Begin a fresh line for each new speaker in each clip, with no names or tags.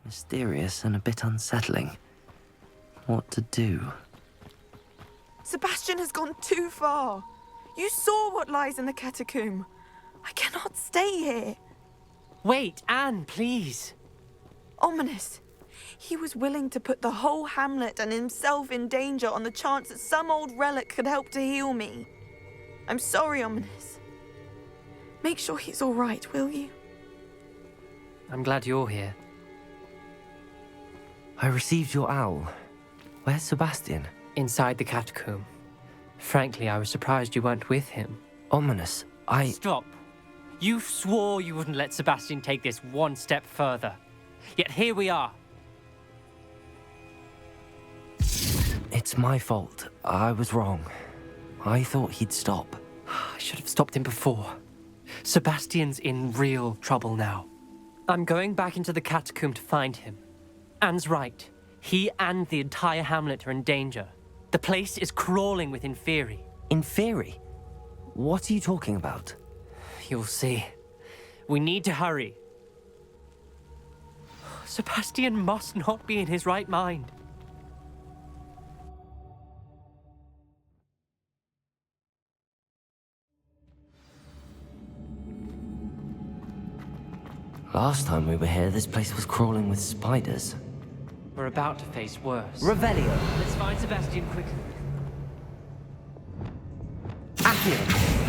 Mysterious and a bit unsettling. What to do?
Sebastian has gone too far. You saw what lies in the catacomb. I cannot stay here.
Wait, Anne, please.
Ominous. He was willing to put the whole hamlet and himself in danger on the chance that some old relic could help to heal me. I'm sorry, Ominous. Make sure he's all right, will you?
I'm glad you're here.
I received your owl. Where's Sebastian?
Inside the catacomb. Frankly, I was surprised you weren't with him.
Ominous,
Stop. You swore you wouldn't let Sebastian take this one step further. Yet here we are.
It's my fault. I was wrong. I thought he'd stop.
I should have stopped him before. Sebastian's in real trouble now. I'm going back into the catacomb to find him. Anne's right. He and the entire hamlet are in danger. The place is crawling with Inferi.
Inferi? What are you talking about?
You'll see. We need to hurry. Sebastian must not be in his right mind.
Last time we were here, this place was crawling with spiders.
We're about to face worse.
Revelio.
Let's find Sebastian quickly.
Accio.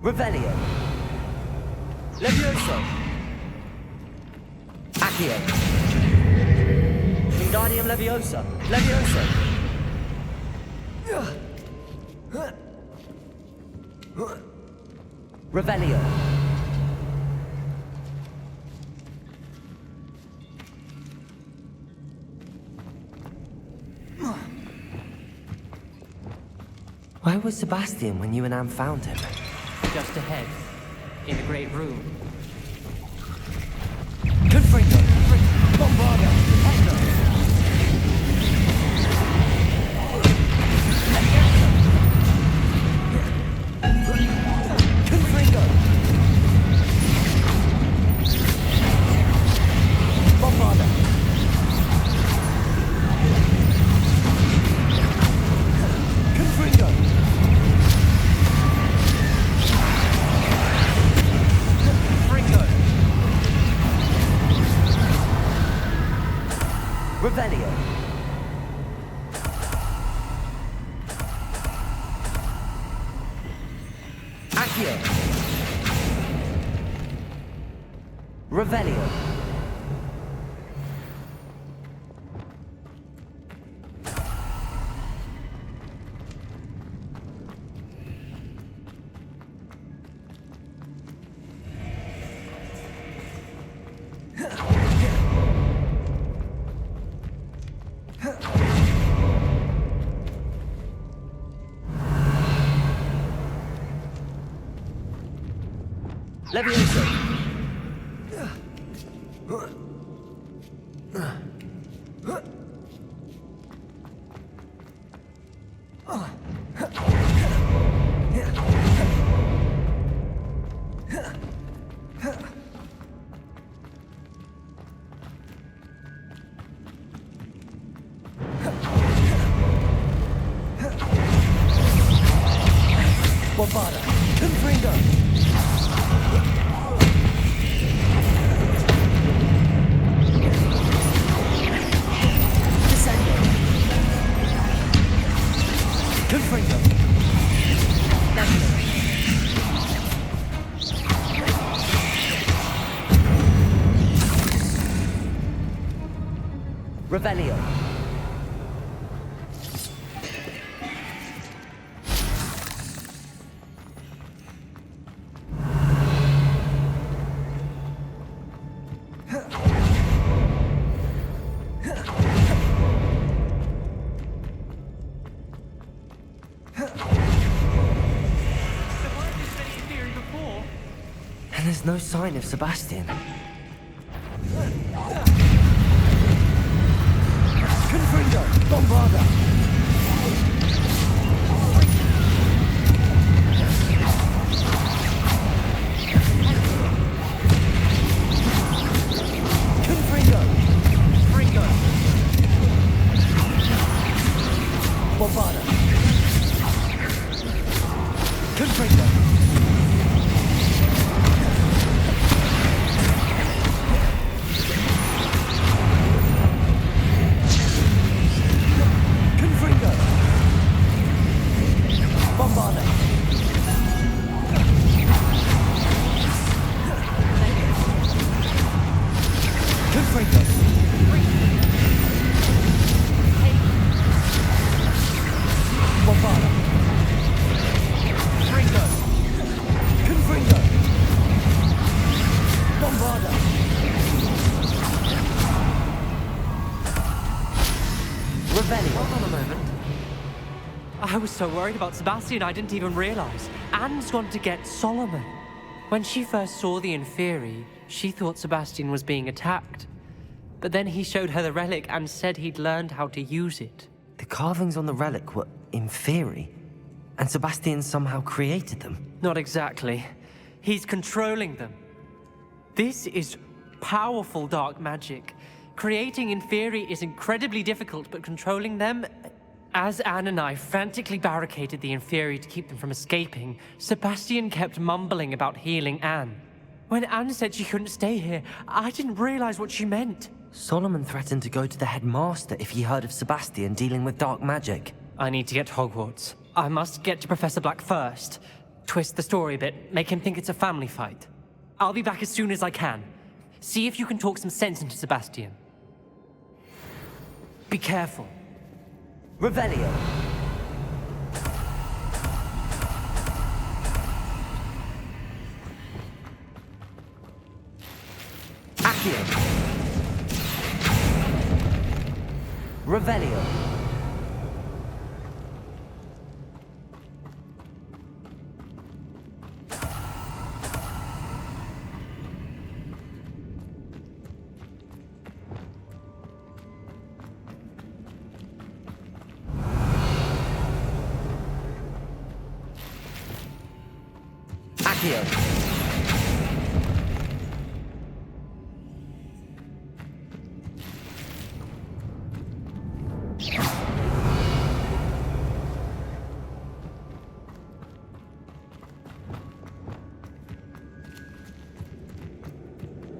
Revelio. Levioso. Accio. Wingardium Leviosa. Levioso. Revelio. Where was Sebastian when you and Anne found him?
Just ahead, in the great room.
Confringo! Bombarda! Hector! Confringo! Bombarda! Confringo! Revelio. Accio. Revelio. Levioso. Bombarda. Confringo. Dissending. Confringo. Revelio. And there's no sign of Sebastian. Confringo! Bombarda!
Hold on a moment. I was so worried about Sebastian I didn't even realize. Anne's gone to get Solomon. When she first saw the Inferi, she thought Sebastian was being attacked. But then he showed her the relic and said he'd learned how to use it.
The carvings on the relic were Inferi, and Sebastian somehow created them.
Not exactly. He's controlling them. This is powerful dark magic. Creating Inferi is incredibly difficult, but controlling them... As Anne and I frantically barricaded the Inferi to keep them from escaping, Sebastian kept mumbling about healing Anne. When Anne said she couldn't stay here, I didn't realize what she meant.
Solomon threatened to go to the headmaster if he heard of Sebastian dealing with dark magic.
I need to get to Hogwarts. I must get to Professor Black first. Twist the story a bit, make him think it's a family fight. I'll be back as soon as I can. See if you can talk some sense into Sebastian. Be careful.
Revelio. Accio. Revelio. Accio.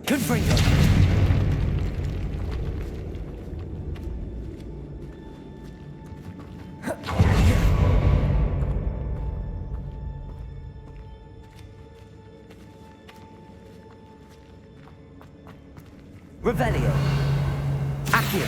Confringo. Revelio. Accio.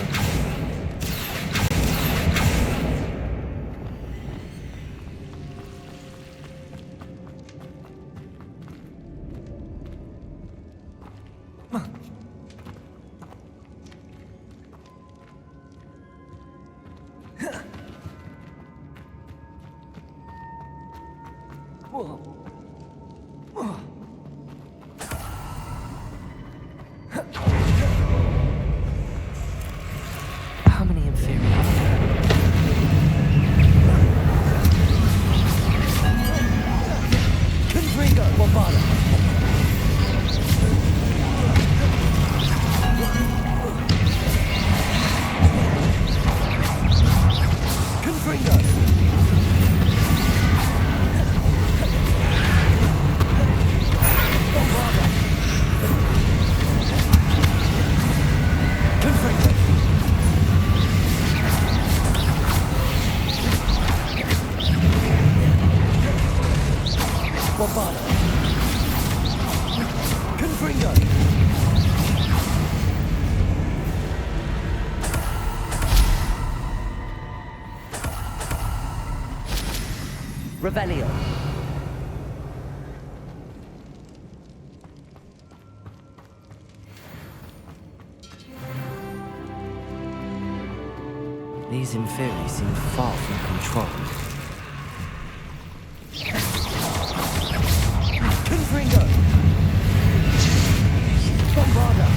How many Inferi are there? Confringo. Bombarda. Confringo. Bombarda. Confringo. Bombarda. Confringo. Revelio. These Inferi seem far from controlled. Confringo. Bombarda.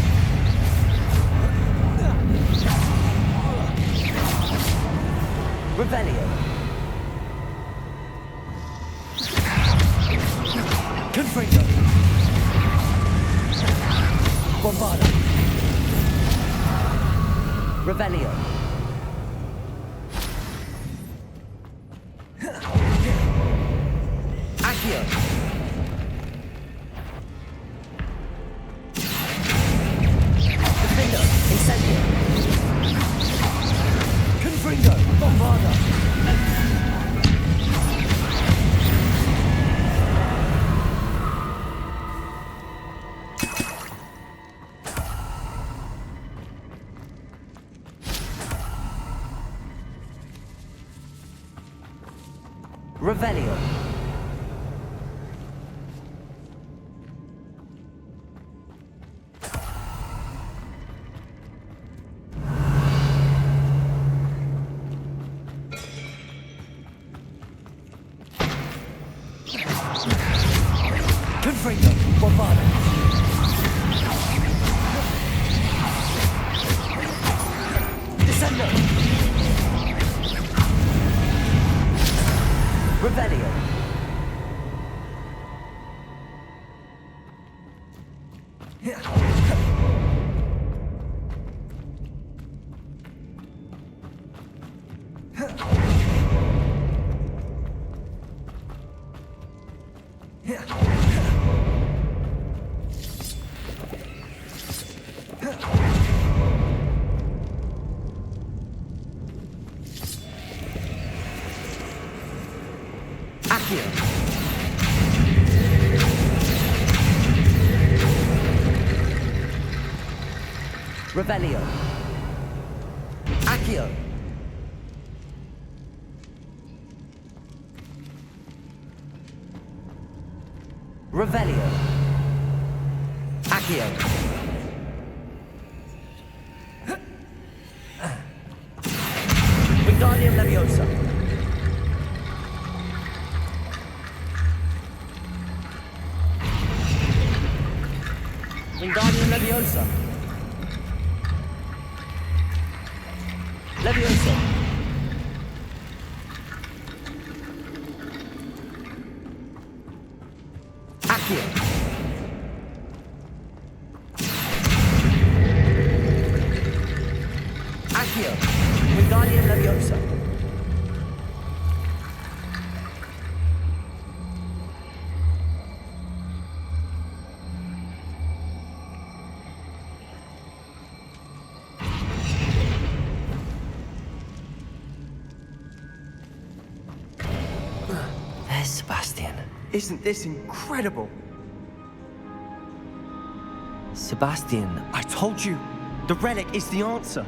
Revelio. Confringo. Bombarda. Revelio. Accio. Confringo. Incendio. Confringo. Bombarda. Revelio. Dissending! Revelio! Revelio. Accio. Revelio. Accio. Wingardium Leviosa. Wingardium Leviosa. Leviosa. Accio. Accio. Wingardium Leviosa. There's Sebastian.
Isn't this incredible?
Sebastian,
I told you, the relic is the answer.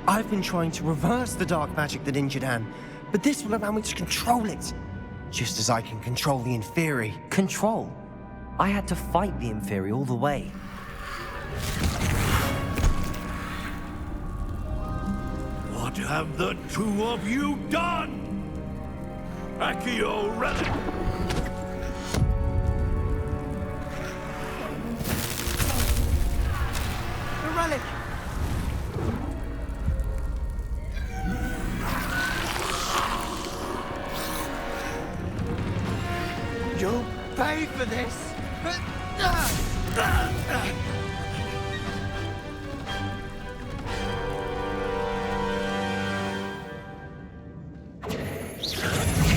I've been trying to reverse the dark magic that injured Anne, but this will allow me to control it. Just as I can control the Inferi.
control. I had to fight the Inferi all the way.
What have the two of you done? Accio Relic!
The relic! You'll pay for this!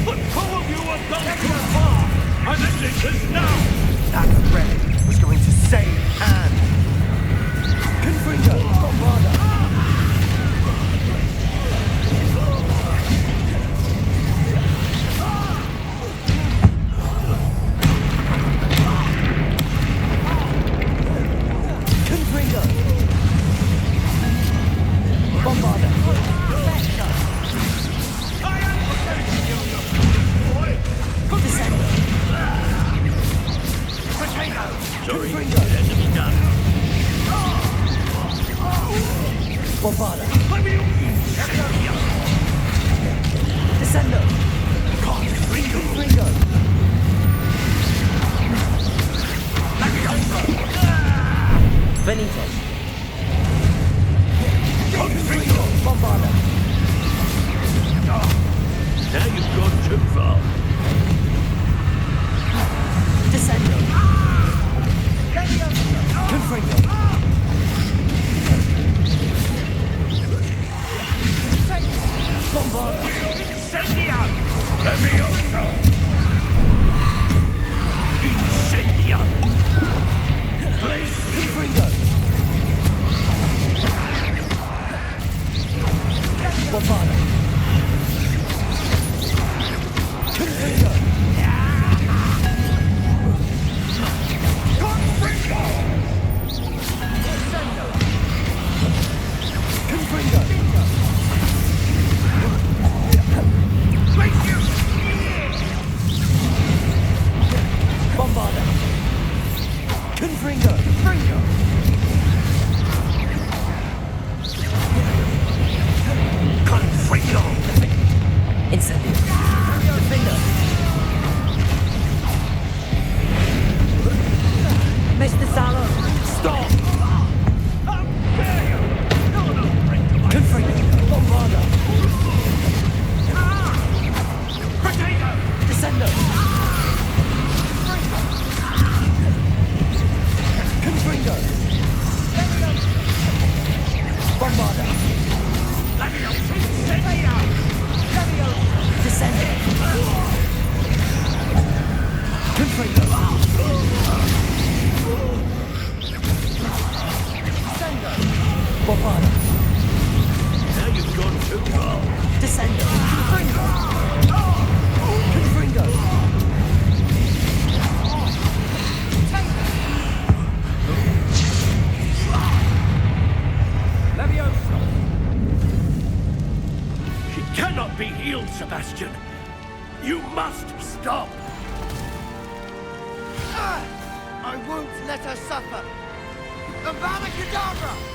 But two of you have gone too far! And ending this now!
That relic was going to save Anne! Confringo! Bombarda! Confringo! Bombarda!
I am protecting you, you boy!
Dissending!
Sorry,
Confringo!
it had to be done.
Bombarda!
Let me
Descendo! Confringo!
Benito.
Confringo! Bombarda!
Now you've gone too far.
Descendo! Confringo! Bombarda!
Incendiar! Leviosa! Incendiar! Place!
Confringo! Bombarda! Confringo! Confringo! Bombarda! Confringo!
Confringo!
Dissending.
She cannot be healed, Sebastian. You must stop.
I won't let her suffer. Avada Kedavra!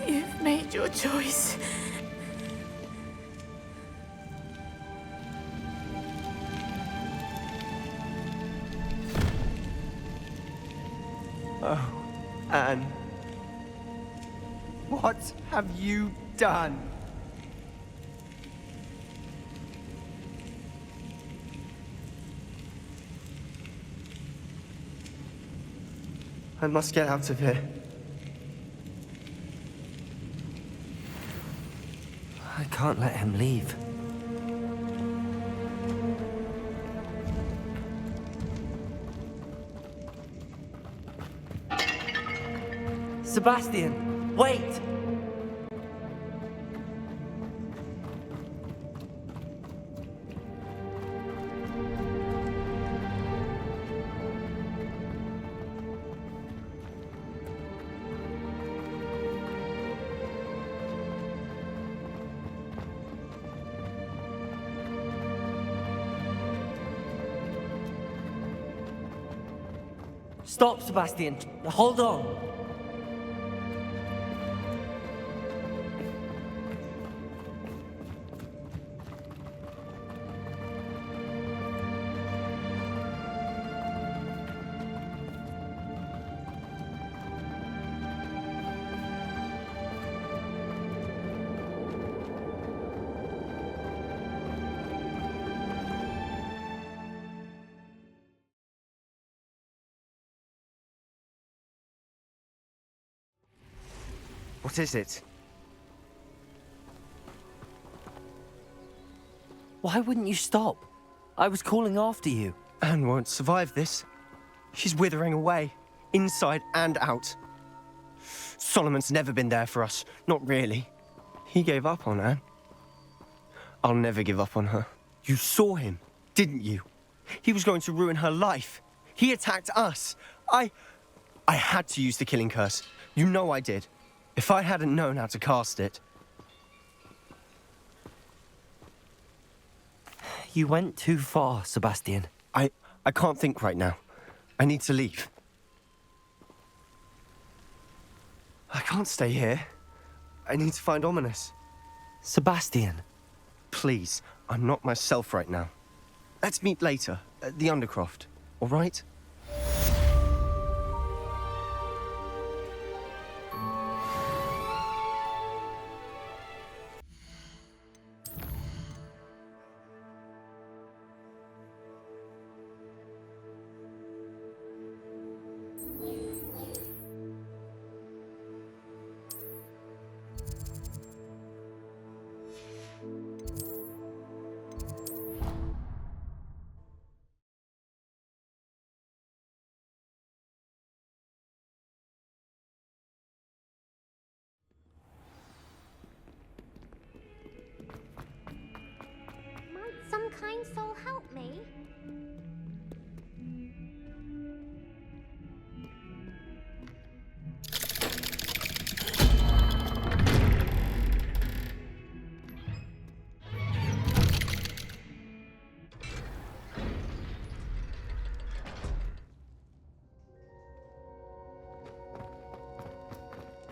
You've made your choice.
Oh, Anne. What have you done? I must get out of here.
I can't let him leave. Sebastian, wait! Stop, Sebastian. Hold on.
What is it?
Why wouldn't you stop? I was calling after you.
Anne won't survive this. She's withering away, inside and out. Solomon's never been there for us, not really. He gave up on Anne. I'll never give up on her. You saw him, didn't you? He was going to ruin her life. He attacked us. I had to use the killing curse. You know I did. If I hadn't known how to cast it...
You went too far, Sebastian.
I can't think right now. I need to leave. I can't stay here. I need to find Ominous.
Sebastian.
Please, I'm not myself right now. Let's meet later, at the Undercroft, all right?
Some kind soul help me?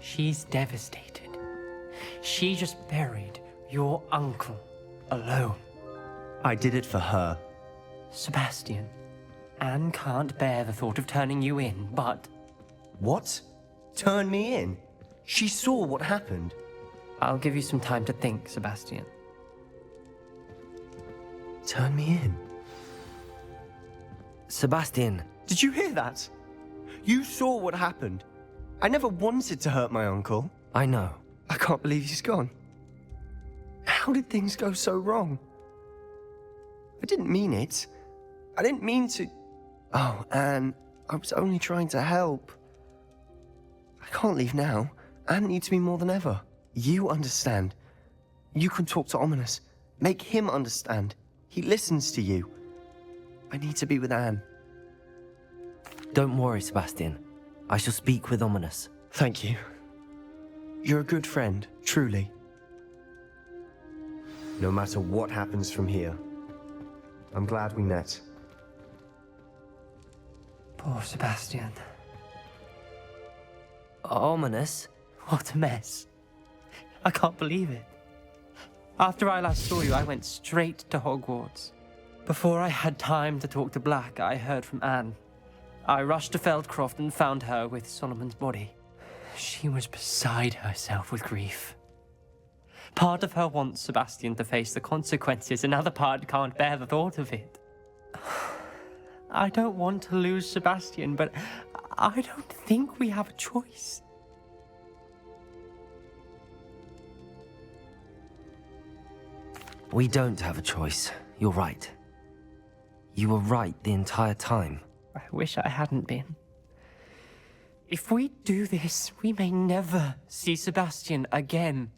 She's devastated. She just buried your uncle alone.
I did it for her.
Sebastian, Anne can't bear the thought of turning you in, but
What? Turn me in? She saw what happened.
I'll give you some time to think, Sebastian.
Turn me in?
Sebastian,
Did you hear that? You saw what happened. I never wanted to hurt my uncle.
I know.
I can't believe he's gone. How did things go so wrong? I didn't mean it. I didn't mean to... Oh, Anne, I was only trying to help. I can't leave now. Anne needs me more than ever. You understand. You can talk to Ominous. Make him understand. He listens to you. I need to be with Anne.
Don't worry, Sebastian. I shall speak with Ominous.
Thank you. You're a good friend, truly. No matter what happens from here, I'm glad we met.
Poor Sebastian.
Ominous?
What a mess. I can't believe it. After I last saw you, I went straight to Hogwarts. Before I had time to talk to Black, I heard from Anne. I rushed to Feldcroft and found her with Solomon's body. She was beside herself with grief. Part of her wants Sebastian to face the consequences, another part can't bear the thought of it. I don't want to lose Sebastian, but I don't think we have a choice.
We don't have a choice. You're right. You were right the entire time.
I wish I hadn't been. If we do this, we may never see Sebastian again.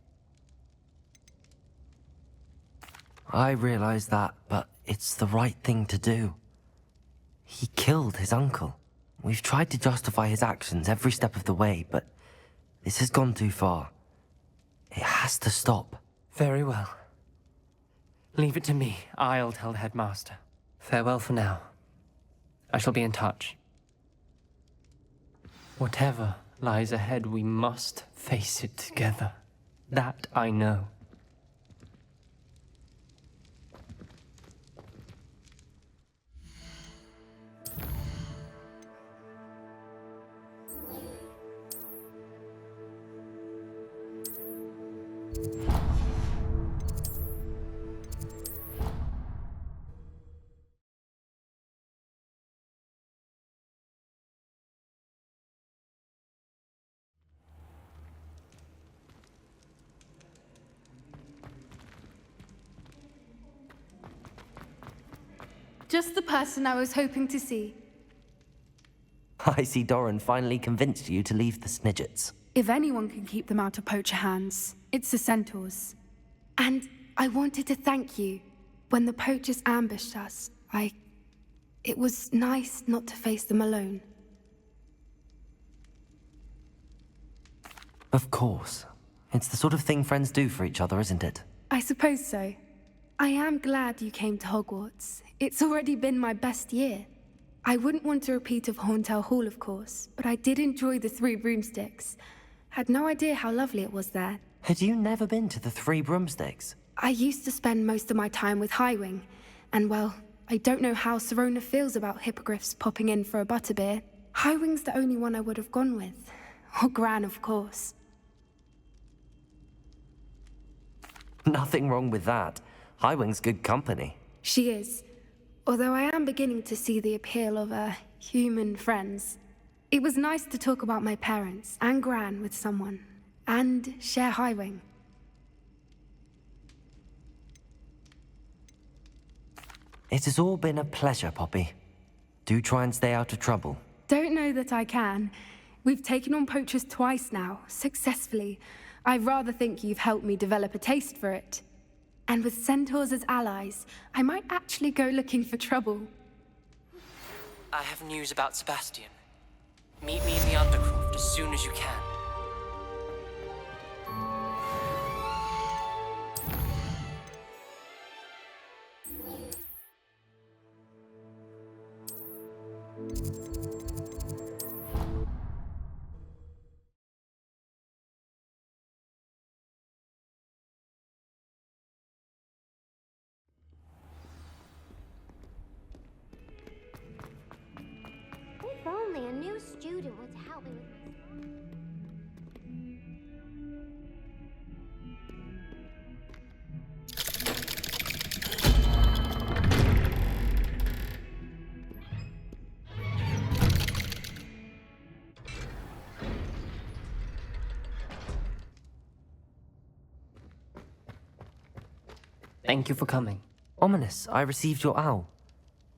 I realize that, but it's the right thing to do. He killed his uncle. We've tried to justify his actions every step of the way, but this has gone too far. It has to stop.
Very well. Leave it to me. I'll tell the headmaster. Farewell for now. I shall be in touch. Whatever lies ahead, we must face it together. That I know.
Just the person I was hoping to see.
I see Doran finally convinced you to leave the Snidgets.
If anyone can keep them out of poacher hands, it's the centaurs. And I wanted to thank you. When the poachers ambushed us, it was nice not to face them alone.
Of course. It's the sort of thing friends do for each other, isn't it?
I suppose so. I am glad you came to Hogwarts. It's already been my best year. I wouldn't want a repeat of Horntail Hall, of course, but I did enjoy the Three Broomsticks. Had no idea how lovely it was there.
Had you never been to the Three Broomsticks?
I used to spend most of my time with Highwing, and well, I don't know how Serona feels about hippogriffs popping in for a butterbeer. Highwing's the only one I would have gone with. Or Gran, of course.
Nothing wrong with that. Highwing's good company.
She is. Although I am beginning to see the appeal of, human friends. It was nice to talk about my parents and Gran with someone. And share Highwing.
It has all been a pleasure, Poppy. Do try and stay out of trouble.
Don't know that I can. We've taken on poachers twice now, successfully. I rather think you've helped me develop a taste for it. And with centaurs as allies, I might actually go looking for trouble.
I have news about Sebastian. Meet me in the Undercroft as soon as you can.
only a new student would help me with my...
Thank you for coming.
Ominous, I received your owl.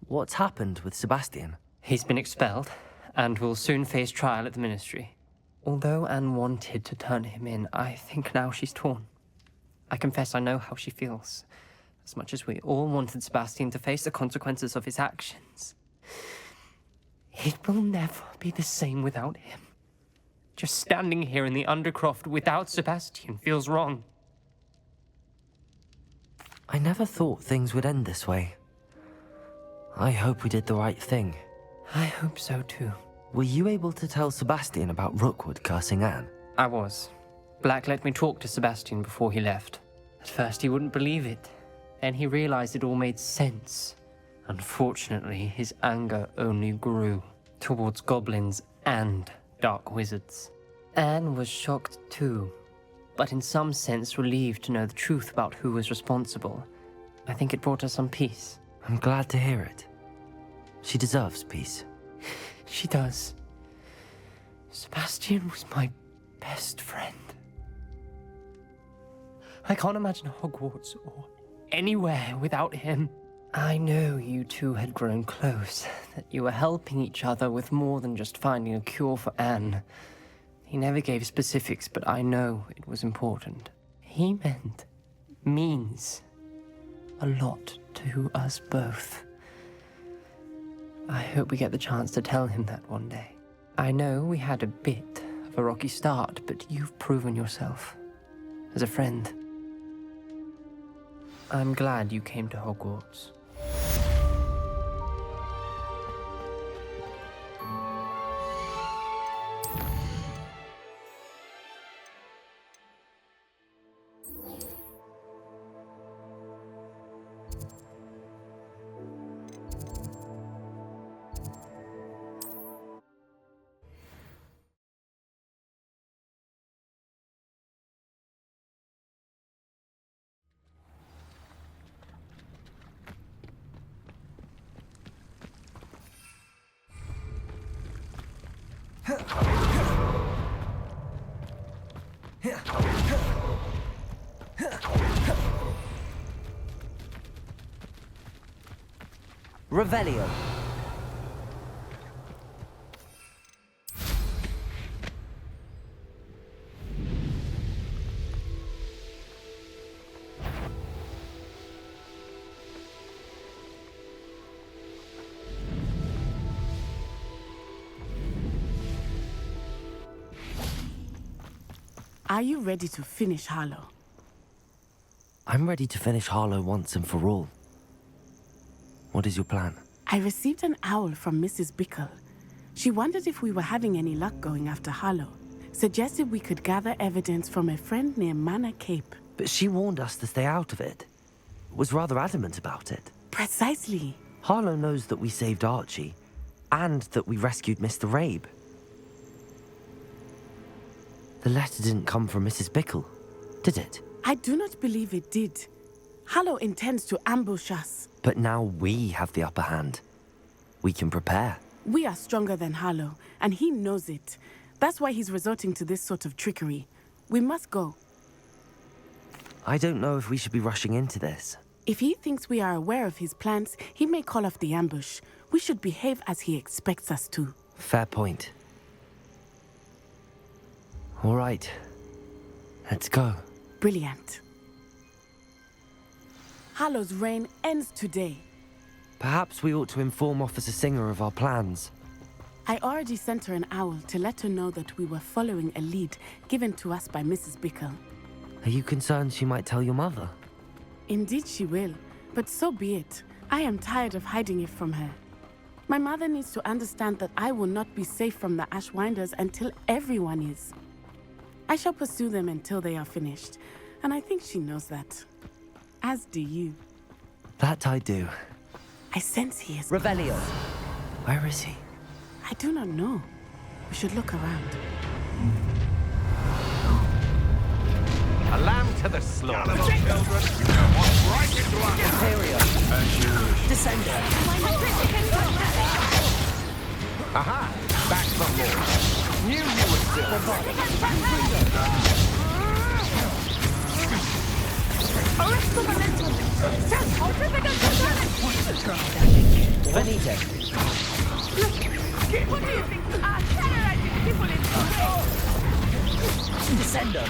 What's happened with Sebastian?
He's been expelled, and will soon face trial at the Ministry. Although Anne wanted to turn him in, I think now she's torn. I confess I know how she feels. As much as we all wanted Sebastian to face the consequences of his actions. It will never be the same without him. Just standing here in the Undercroft without Sebastian feels wrong.
I never thought things would end this way. I hope we did the right thing.
I hope so too.
Were you able to tell Sebastian about Rookwood cursing Anne?
I was. Black let me talk to Sebastian before he left. At first he wouldn't believe it. Then he realized it all made sense. Unfortunately, his anger only grew towards goblins and dark wizards. Anne was shocked too, but in some sense relieved to know the truth about who was responsible. I think it brought her some peace.
I'm glad to hear it. She deserves peace.
She does. Sebastian was my best friend. I can't imagine Hogwarts or anywhere without him. I know you two had grown close, that you were helping each other with more than just finding a cure for Anne. He never gave specifics, but I know it was important. He means a lot to us both. I hope we get the chance to tell him that one day. I know we had a bit of a rocky start, but you've proven yourself as a friend. I'm glad you came to Hogwarts.
Revelio.
Are you ready to finish Harlow?
I'm ready to finish Harlow once and for all. What is your plan?
I received an owl from Mrs. Pickle. She wondered if we were having any luck going after Harlow. Suggested we could gather evidence from a friend near Manor Cape.
But she warned us to stay out of it. Was rather adamant about it.
Precisely.
Harlow knows that we saved Archie, and that we rescued Mr. Rabe. The letter didn't come from Mrs. Pickle, did it?
I do not believe it did. Harlow intends to ambush us.
But now we have the upper hand. We can prepare.
We are stronger than Harlow, and he knows it. That's why he's resorting to this sort of trickery. We must go.
I don't know if we should be rushing into this.
If he thinks we are aware of his plans, he may call off the ambush. We should behave as he expects us to.
Fair point. All right. Let's go.
Brilliant. Harlow's reign ends today.
Perhaps we ought to inform Officer Singer of our plans.
I already sent her an owl to let her know that we were following a lead given to us by Mrs. Pickle.
Are you concerned she might tell your mother?
Indeed she will, but so be it. I am tired of hiding it from her. My mother needs to understand that I will not be safe from the Ashwinders until everyone is. I shall pursue them until they are finished, and I think she knows that. As do you.
That I do.
I sense he is...
Revelio. Where is he?
I I do not know. We should look around.
A lamb to the slaughter, children. Walk right into our
Dissending.
Aha! Back for more. Knew you would still.
Benito.
What do you think? Terrorizing people in
Dissender.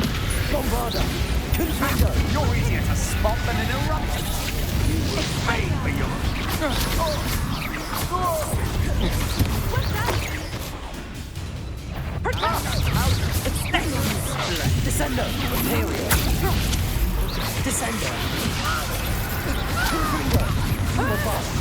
Bombarder. Confringo.
You're easier to spot than an eruption. Pay for yours.
Dissender. Imperial. Dissender. Confringo. Bombarder.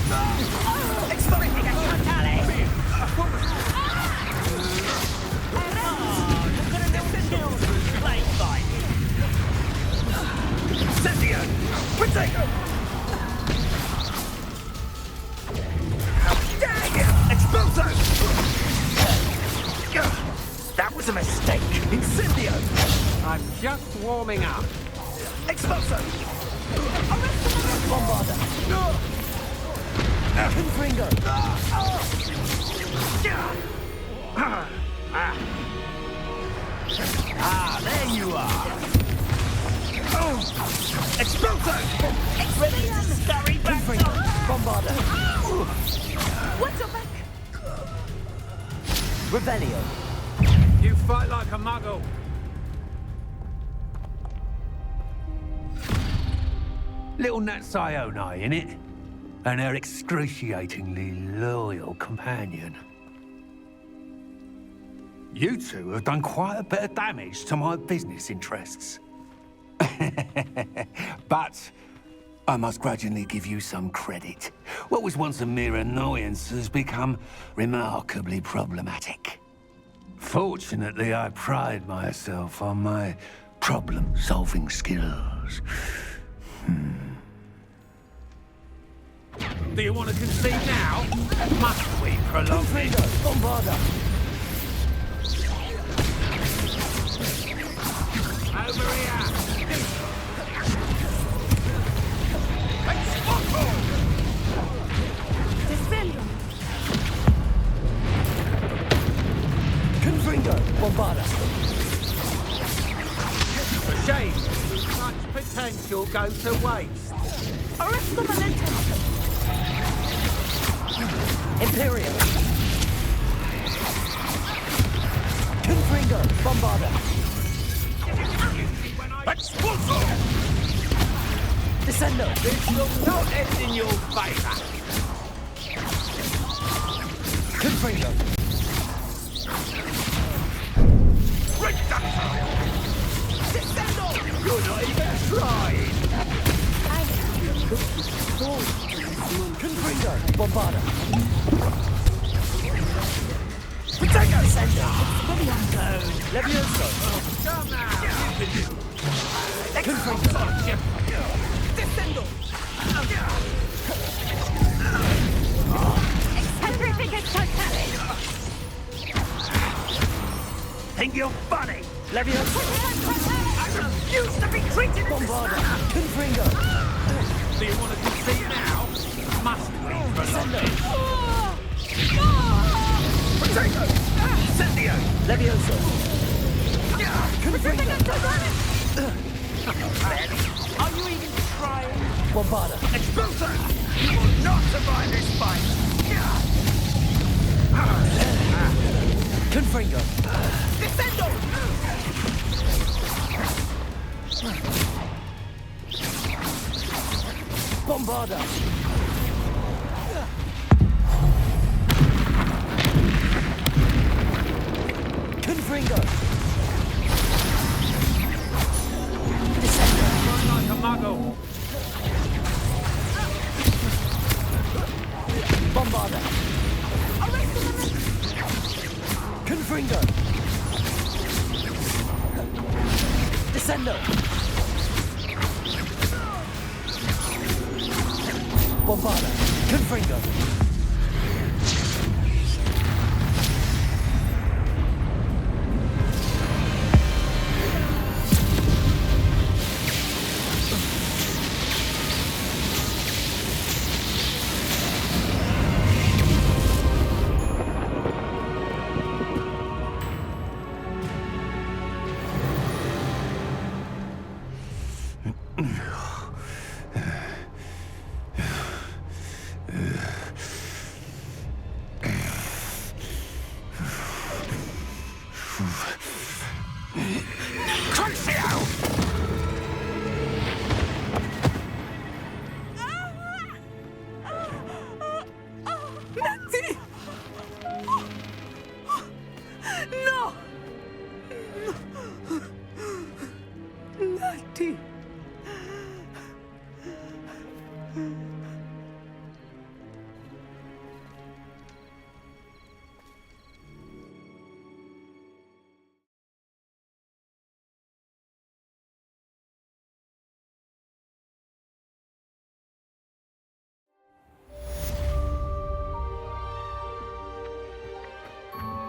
Sentient! Potato! Dang it! Expulso! That was a mistake! Incendio! I'm just warming up. Expulso!
Bombarder. Confringo.
Ah, there you are! Expulso! Scurry back!
Confringo. Bombarder.
What's your back?
Revelio.
You fight like a muggle. Little Nat Sioni, innit? And her excruciatingly loyal companion. You two have done quite a bit of damage to my business interests. But I must grudgingly give you some credit. What was once a mere annoyance has become remarkably problematic. Fortunately, I pride myself on my problem-solving skills. Do you want to concede now? Must we prolong it?
Bombarder.
Over here!
Dissending.
Confringo. Bombarder.
A shame. Much potential go to waste.
Arrest the momentum.
Imperial. Confringo. Bombarder.
Expulso!
Dissender.
This will not end in your favor.
Confringo.
Reductile! Dissendo! You're not even trying!
Confringo. Bombarder.
Potato!
Dissender.
Levioso! Come now!
Confringo.
Dissendo! Think you're funny?
Levioso.
I refuse to be treated
Bombarder. Confringo.
Do you want to concede now? Must we prolong it? Potato! Incendio!
Levioso. Confringo.
Are you even trying?
Bombarder.
Expulso! You will not survive this fight!
Confringo.
Dissendo!
Bombarder. Confringo. Dissender.
Run like a muggle!
Bombarder. Confringo. Dissender. Bombarder. Confringo.
Natty! No! Natty!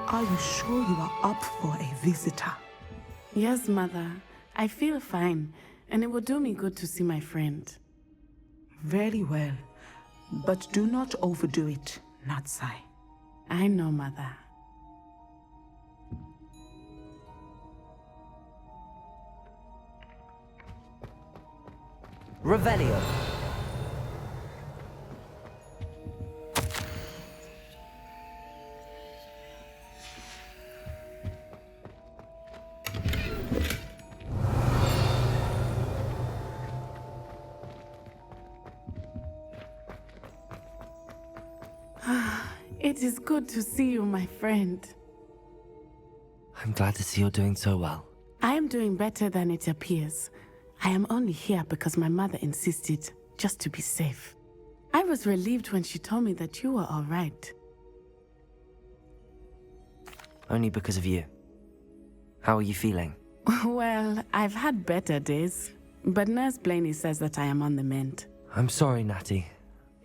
Are you sure you are up for a visitor?
Yes, Mother. I feel fine, and it will do me good to see my friend.
Very well. But do not overdo it, Natsai.
I know, Mother.
Revelio.
It is good to see you, my friend.
I'm glad to see you're doing so well.
I am doing better than it appears. I am only here because my mother insisted, just to be safe. I was relieved when she told me that you were all right.
Only because of you. How are you feeling?
Well, I've had better days, but Nurse Blaney says that I am on the mend.
I'm sorry, Natty.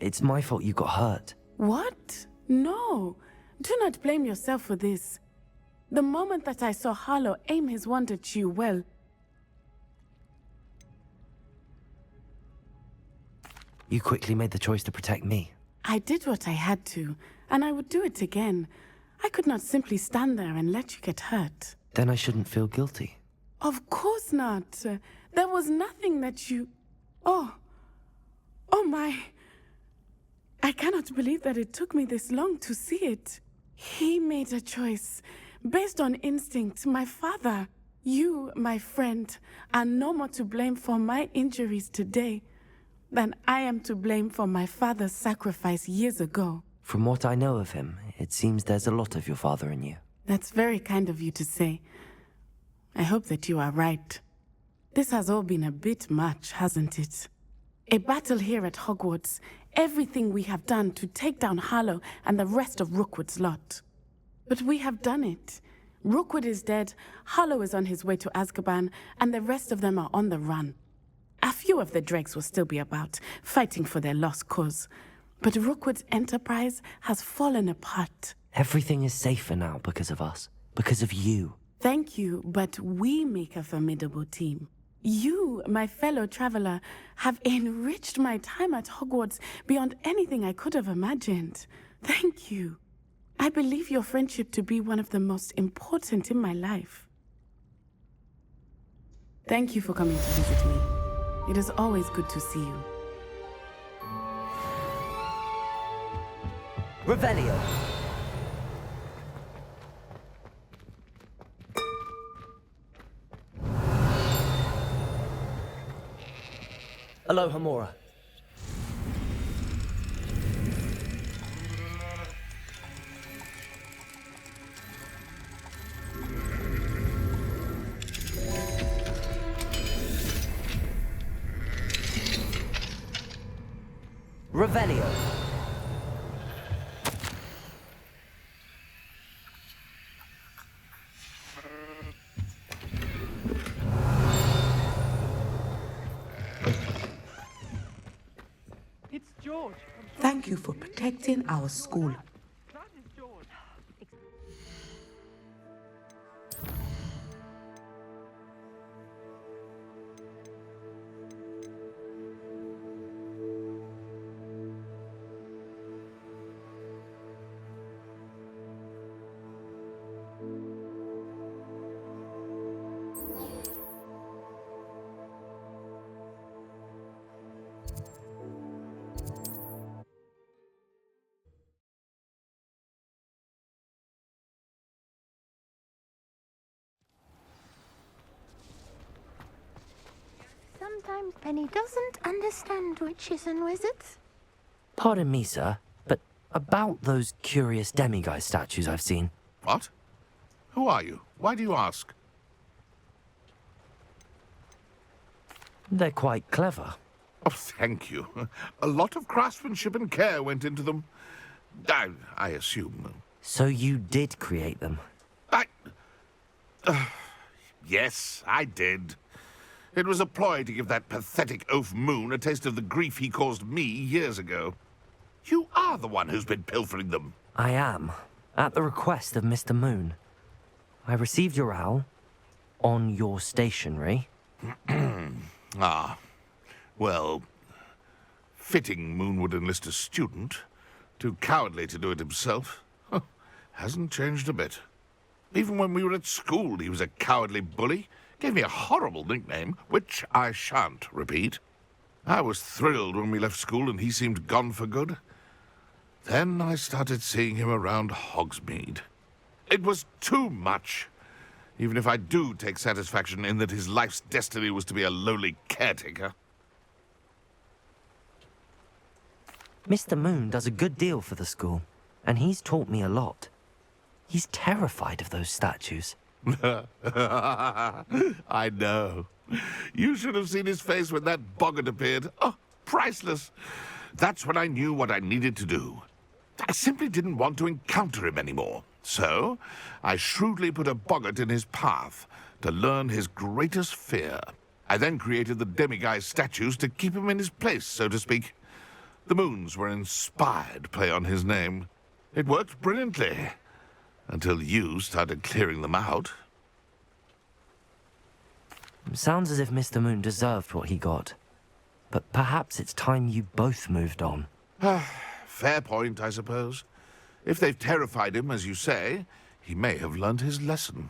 It's my fault you got hurt.
What? No. Do not blame yourself for this. The moment that I saw Harlow aim his wand at you, well...
You quickly made the choice to protect me.
I did what I had to, and I would do it again. I could not simply stand there and let you get hurt.
Then I shouldn't feel guilty.
Of course not. There was nothing that you... Oh my... I cannot believe that it took me this long to see it. He made a choice based on instinct. My father, you, my friend, are no more to blame for my injuries today than I am to blame for my father's sacrifice years ago.
From what I know of him, it seems there's a lot of your father in you.
That's very kind of you to say. I hope that you are right. This has all been a bit much, hasn't it? A battle here at Hogwarts, everything we have done to take down Harlow and the rest of Rookwood's lot. But we have done it. Rookwood is dead, Harlow is on his way to Azkaban, and the rest of them are on the run. A few of the dregs will still be about, fighting for their lost cause. But Rookwood's enterprise has fallen apart.
Everything is safer now because of us. Because of you.
Thank you, but we make a formidable team. You, my fellow traveler, have enriched my time at Hogwarts beyond anything I could have imagined. Thank you. I believe your friendship to be one of the most important in my life. Thank you for coming to visit me. It is always good to see you.
Revelio. Aloha Mora. Revelio.
It's George.
Thank you for protecting our school.
That is George.
Sometimes Penny doesn't understand witches and wizards.
Pardon me, sir, but about those curious demiguise statues I've seen.
What? Who are you? Why do you ask?
They're quite clever.
Oh, thank you. A lot of craftsmanship and care went into them. I assume.
So you did create them?
Yes, I did. It was a ploy to give that pathetic oaf Moon a taste of the grief he caused me years ago. You are the one who's been pilfering them.
I am, at the request of Mr. Moon. I received your owl on your stationery.
Ah, well, fitting Moon would enlist a student. Too cowardly to do it himself. Hasn't changed a bit. Even when we were at school, he was a cowardly bully. Gave me a horrible nickname, which I shan't repeat. I was thrilled when we left school and he seemed gone for good. Then I started seeing him around Hogsmeade. It was too much. Even if I do take satisfaction in that his life's destiny was to be a lowly caretaker.
Mr. Moon does a good deal for the school, and he's taught me a lot. He's terrified of those statues.
I know. You should have seen his face when that boggart appeared. Oh, priceless. That's when I knew what I needed to do. I simply didn't want to encounter him anymore. So, I shrewdly put a boggart in his path to learn his greatest fear. I then created the demiguise statues to keep him in his place, so to speak. The moons were an inspired play on his name. It worked brilliantly. Until you started clearing them out.
Sounds as if Mr. Moon deserved what he got. But perhaps it's time you both moved on.
Fair point, I suppose. If they've terrified him, as you say, he may have learned his lesson.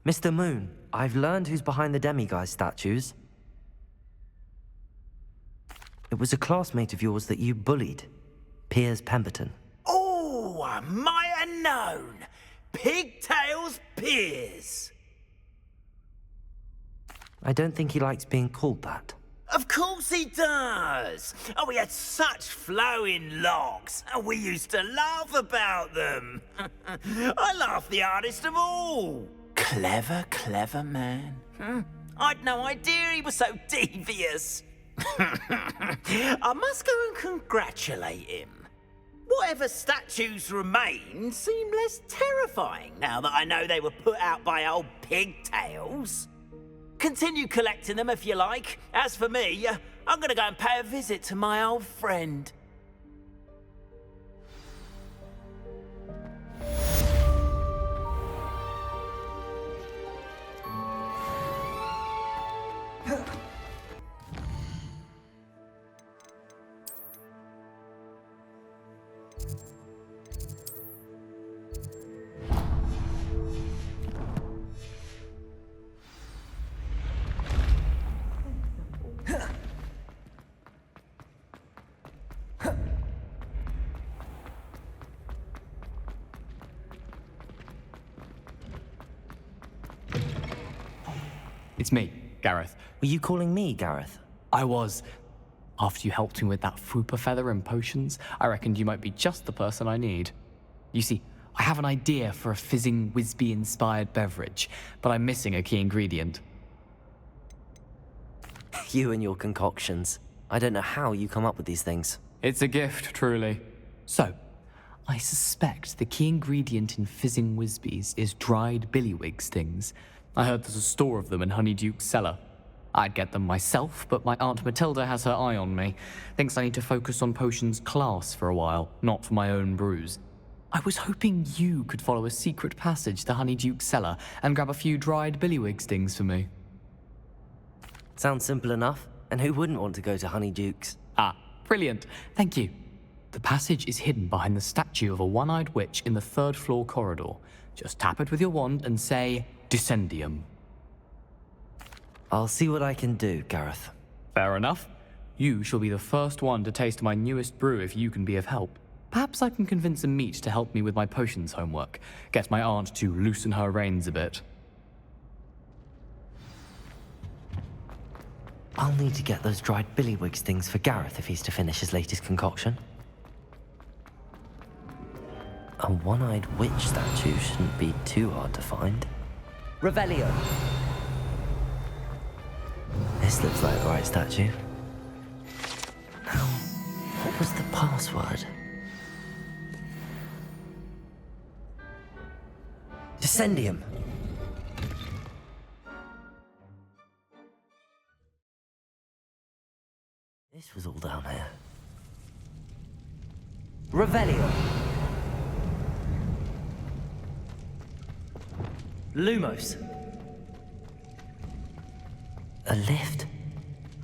Mr. Moon, I've learned who's behind the demiguise statues. It was a classmate of yours that you bullied, Piers Pemberton.
Oh, I might have known. Pigtails Piers.
I don't think he likes being called that.
Of course he does. Oh, he had such flowing locks, and we used to laugh about them. I laughed the hardest of all. Clever, clever man. I'd no idea he was so devious. I must go and congratulate him. Whatever statues remain seem less terrifying now that I know they were put out by old pigtails. Continue collecting them if you like. As for me, I'm gonna go and pay a visit to my old friend.
It's me, Gareth.
Were you calling me Gareth?
I was. After you helped me with that Fooper feather and potions, I reckoned you might be just the person I need. You see, I have an idea for a fizzing Wisby-inspired beverage, but I'm missing a key ingredient.
You and your concoctions. I don't know how you come up with these things.
It's a gift, truly. So, I suspect the key ingredient in fizzing Wisbies is dried billywig stings. I heard there's a store of them in Honeyduke's cellar. I'd get them myself, but my Aunt Matilda has her eye on me. Thinks I need to focus on potions class for a while, not for my own brews. I was hoping you could follow a secret passage to Honeyduke's cellar and grab a few dried billywig stings for me.
Sounds simple enough. And who wouldn't want to go to Honeyduke's?
Ah, brilliant. Thank you. The passage is hidden behind the statue of a one-eyed witch in the third-floor corridor. Just tap it with your wand and say, Dissending.
I'll see what I can do, Gareth.
Fair enough. You shall be the first one to taste my newest brew if you can be of help. Perhaps I can convince a meat to help me with my potions homework. Get my aunt to loosen her reins a bit.
I'll need to get those dried billywig stings for Gareth if he's to finish his latest concoction. A one-eyed witch statue shouldn't be too hard to find. Revelio! This looks like the right statue. Now, what was the password? Dissendium! This was all down here. Revelio! Lumos! A lift?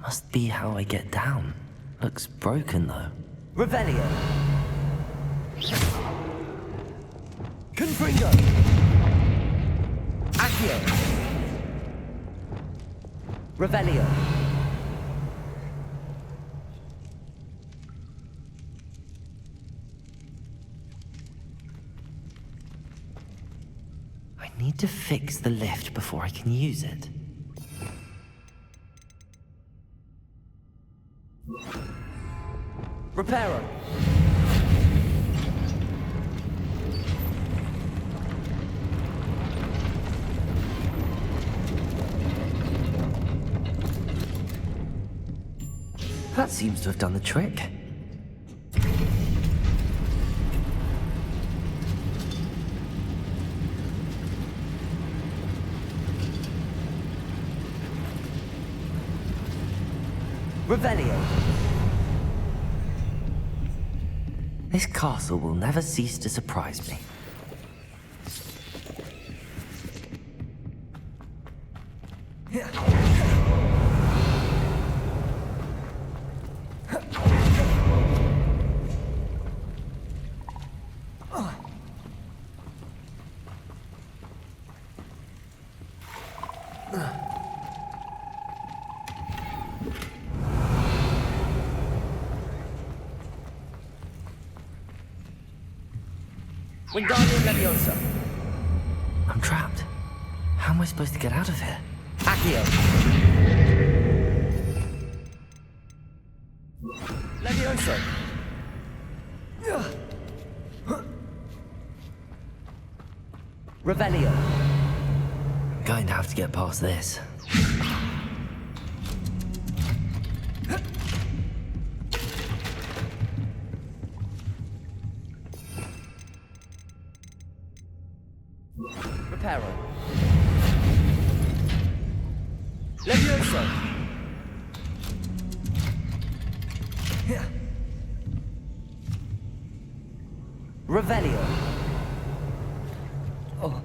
Must be how I get down. Looks broken, though. Revelio! Confringo! Accio! Revelio! I need to fix the lift before I can use it. Reparo! That seems to have done the trick. Revelio. This castle will never cease to surprise me. Wingardium Leviosa. I'm trapped. How am I supposed to get out of here? Accio. Leviosa. Revelio. Going to have to get past this. Reparo. Leviosa. Revelio. Oh.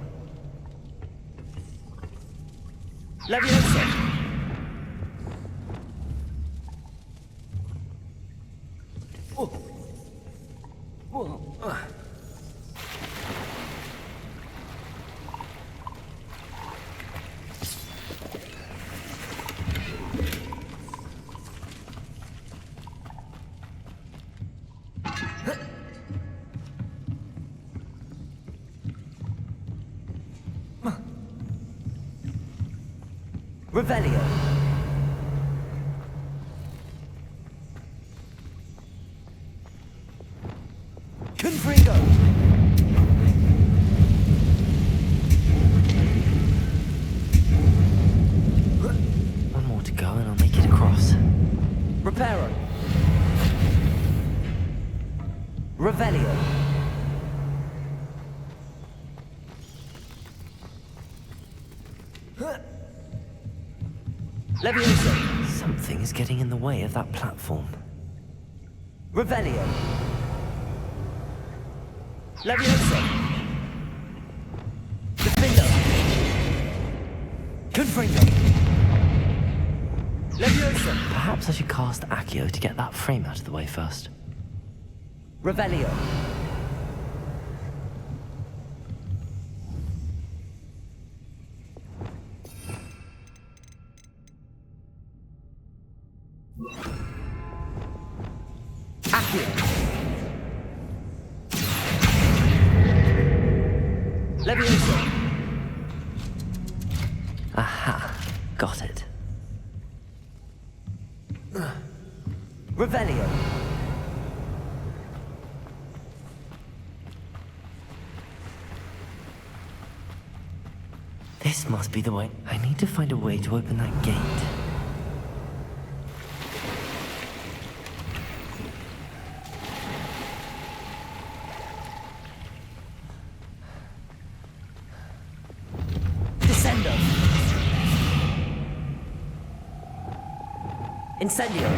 Leviosa. Oh. Whoa. Revelio. Confringo. One more to go and I'll make it across. Reparo. Revelio. Leviosa. Something is getting in the way of that platform. Revelio. Leviosa! Defender! Confringo! Leviosa! Perhaps I should cast Accio to get that frame out of the way first. Revelio! Accio! Leviosa! Aha, got it. Revelio! This must be the way. I need to find a way to open that gate. Descendo! Incendio!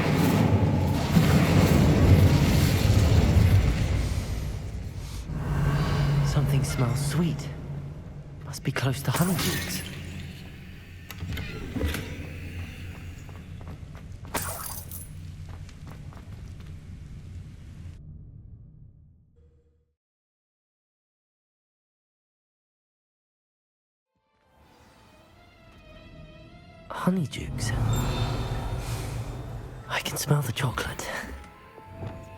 Something smells sweet. Must be close to Honeydukes. Honeydukes. I can smell the chocolate.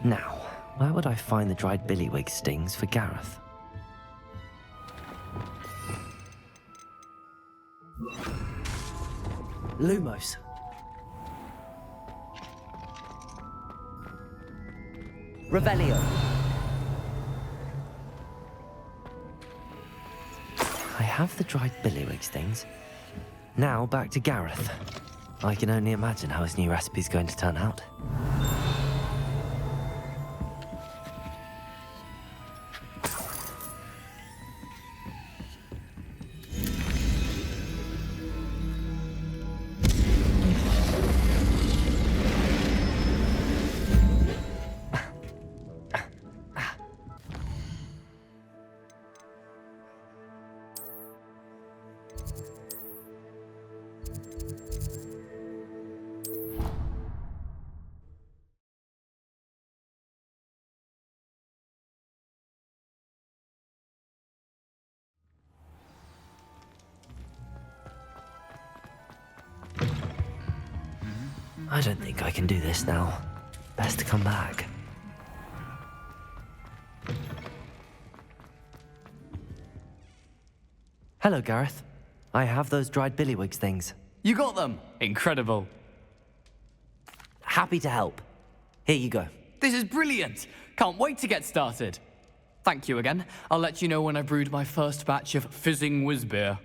Now, where would I find the dried billywig stings for Gareth? Lumos. Revelio. I have the dried billywig stings. Now back to Gareth. I can only imagine how his new recipe's going to turn out. I don't think I can do this now. Best to come back. Hello, Gareth. I have those dried billywig things.
You got them! Incredible.
Happy to help. Here you go.
This is brilliant! Can't wait to get started. Thank you again. I'll let you know when I brewed my first batch of fizzing whizbeer.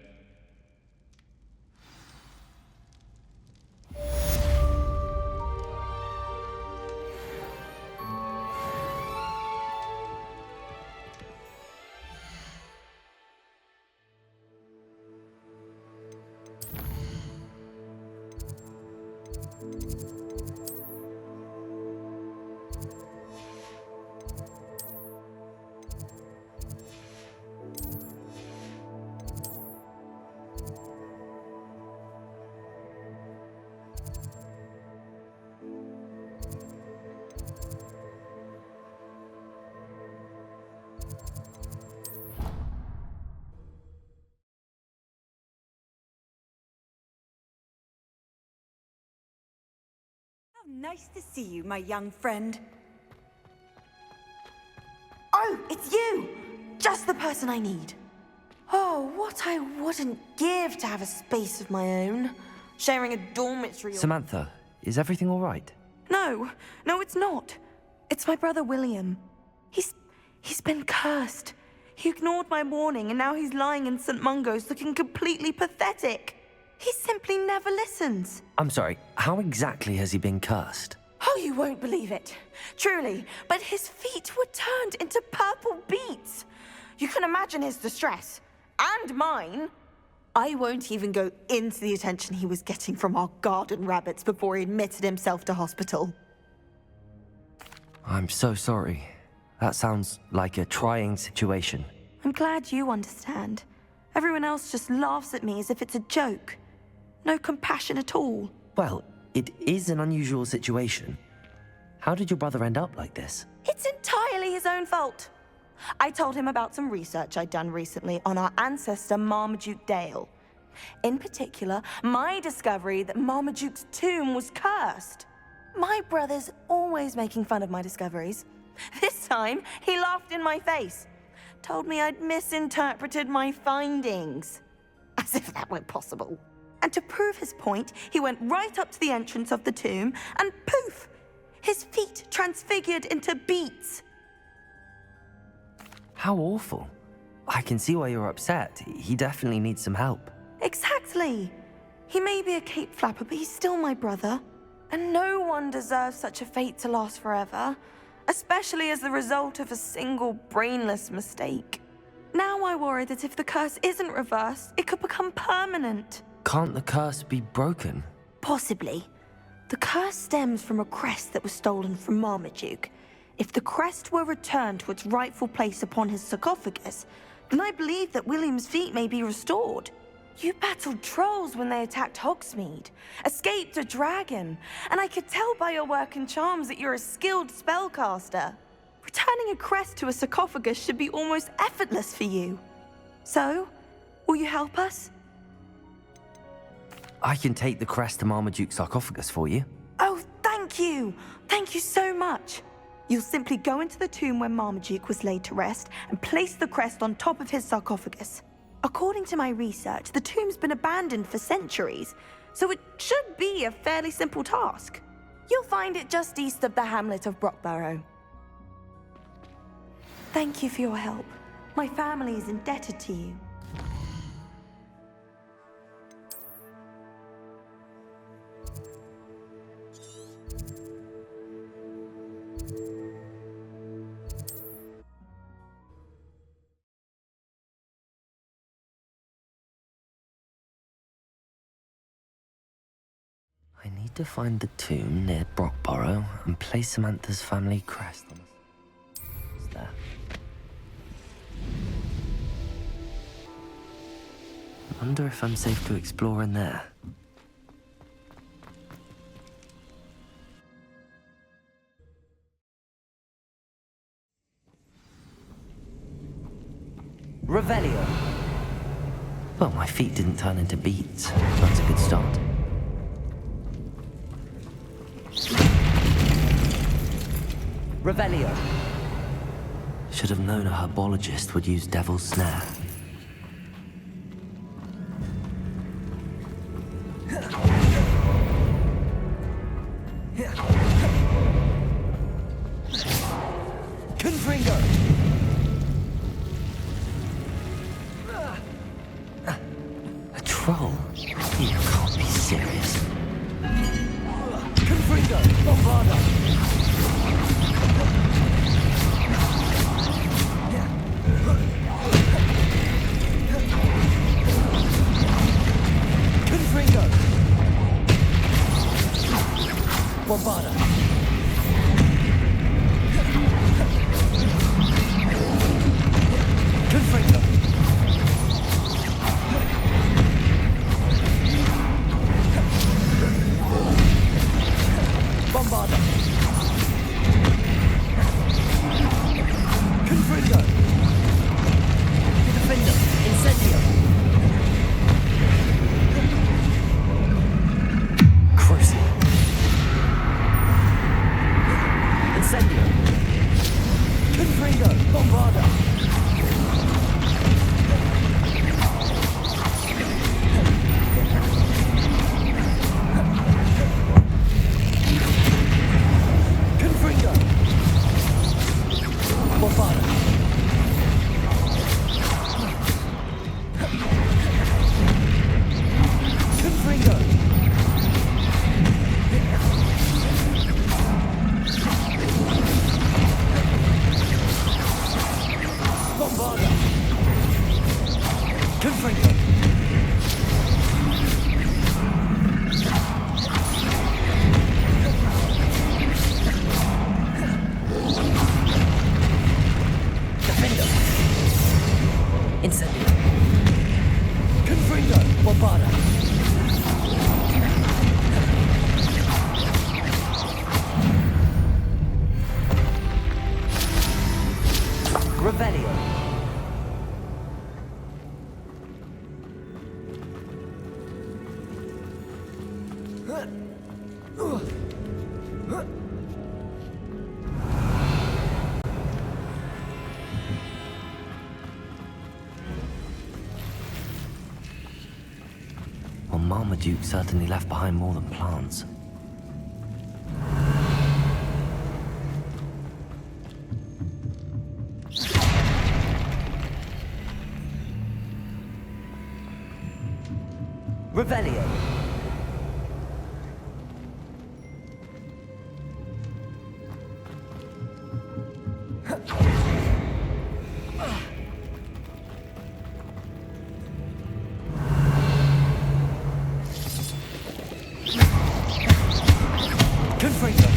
Nice to see you, my young friend. Oh, it's you! Just the person I need. Oh, what I wouldn't give to have a space of my own. Sharing a dormitory.
Samantha, is everything all right?
No, it's not. It's my brother William. He's been cursed. He ignored my warning and now he's lying in St. Mungo's looking completely pathetic. He simply never listens.
I'm sorry, how exactly has he been cursed?
Oh, you won't believe it. Truly, but his feet were turned into purple beets. You can imagine his distress. And mine. I won't even go into the attention he was getting from our garden rabbits before he admitted himself to hospital.
I'm so sorry. That sounds like a trying situation.
I'm glad you understand. Everyone else just laughs at me as if it's a joke. No compassion at all.
Well, it is an unusual situation. How did your brother end up like this?
It's entirely his own fault. I told him about some research I'd done recently on our ancestor Marmaduke Dale. In particular, my discovery that Marmaduke's tomb was cursed. My brother's always making fun of my discoveries. This time, he laughed in my face. Told me I'd misinterpreted my findings. As if that were possible. And to prove his point, he went right up to the entrance of the tomb and poof! His feet transfigured into beets.
How awful. I can see why you're upset. He definitely needs some help.
Exactly. He may be a cape flapper, but he's still my brother. And no one deserves such a fate to last forever, especially as the result of a single brainless mistake. Now I worry that if the curse isn't reversed, it could become permanent.
Can't the curse be broken?
Possibly. The curse stems from a crest that was stolen from Marmaduke. If the crest were returned to its rightful place upon his sarcophagus, then I believe that William's feet may be restored. You battled trolls when they attacked Hogsmeade, escaped a dragon, and I could tell by your work and charms that you're a skilled spellcaster. Returning a crest to a sarcophagus should be almost effortless for you. So, will you help us?
I can take the crest to Marmaduke's sarcophagus for you.
Oh, thank you! Thank you so much! You'll simply go into the tomb where Marmaduke was laid to rest and place the crest on top of his sarcophagus. According to my research, the tomb's been abandoned for centuries, so it should be a fairly simple task. You'll find it just east of the hamlet of Brockborough. Thank you for your help. My family is indebted to you.
I need to find the tomb near Brockborough and place Samantha's family crest on it. It's there. I wonder if I'm safe to explore in there. Revelio. Well, my feet didn't turn into beets. That's a good start. Revelio. Should have known a herbologist would use Devil's Snare. Confringo! A troll? You can't be serious. Confringo! Bombarda! Confringo! Bombarda! Confringo! Bombarda! Confringo! Defender! Incendio! Cruising! Well, Marmaduke certainly left behind more than plants. Revelio. Confringo.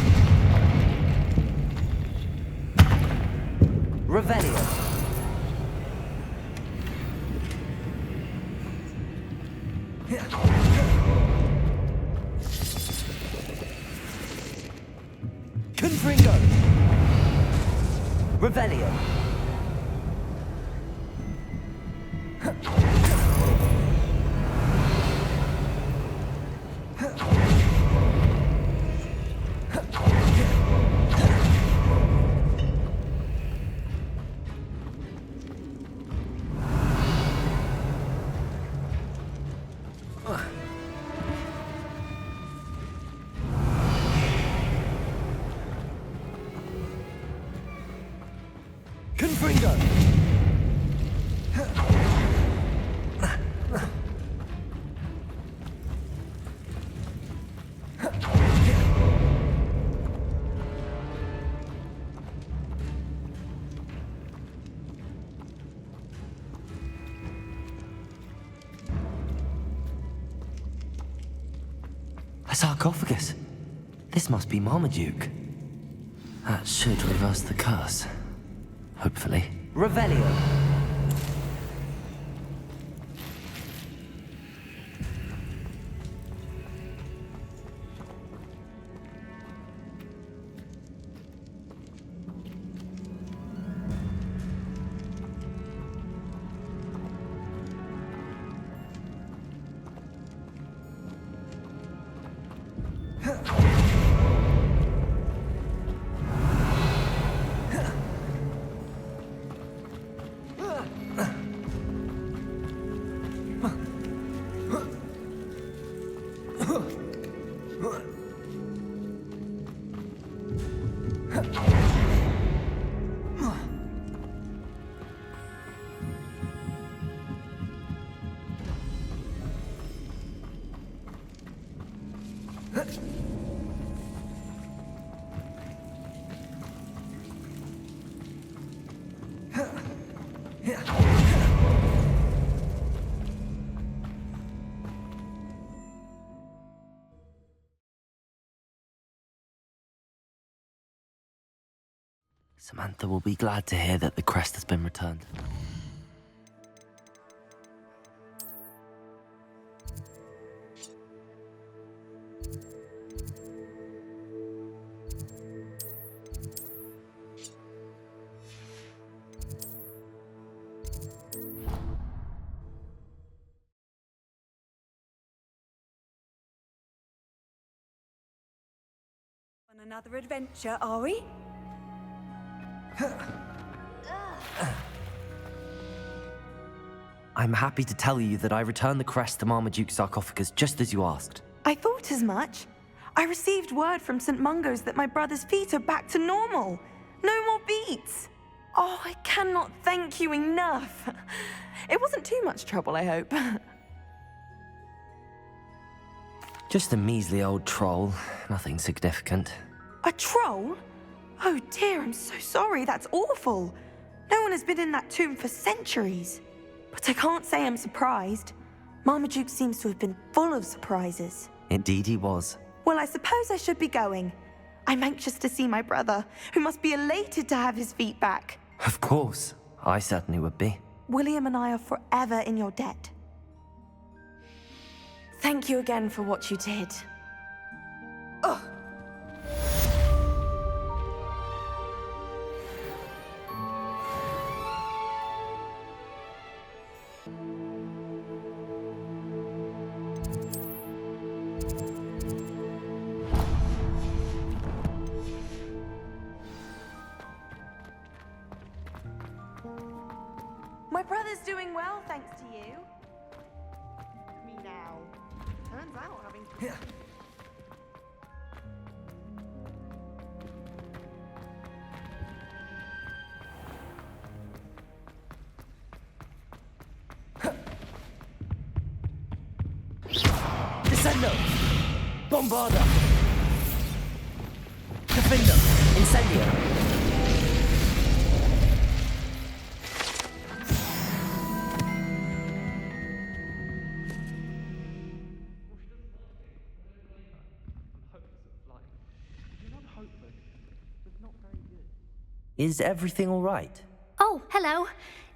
Revelio. Confringo. Revelio. Confringo. A sarcophagus. This must be Marmaduke. That should reverse the curse. Hopefully. Revelio. Samantha will be glad to hear that the crest has been returned.
On another adventure, are we?
I'm happy to tell you that I returned the crest to Marmaduke's sarcophagus just as you asked.
I thought as much. I received word from St. Mungo's that my brother's feet are back to normal. No more beats. Oh, I cannot thank you enough. It wasn't too much trouble, I hope.
Just a measly old troll, nothing significant.
A troll? Oh dear, I'm so sorry, that's awful. No one has been in that tomb for centuries. But I can't say I'm surprised. Marmaduke seems to have been full of surprises.
Indeed he was.
Well, I suppose I should be going. I'm anxious to see my brother, who must be elated to have his feet back.
Of course, I certainly would be.
William and I are forever in your debt. Thank you again for what you did. Ugh.
Descendo! Bombarda! Defender! Incendio! Is everything all right?
Oh, hello.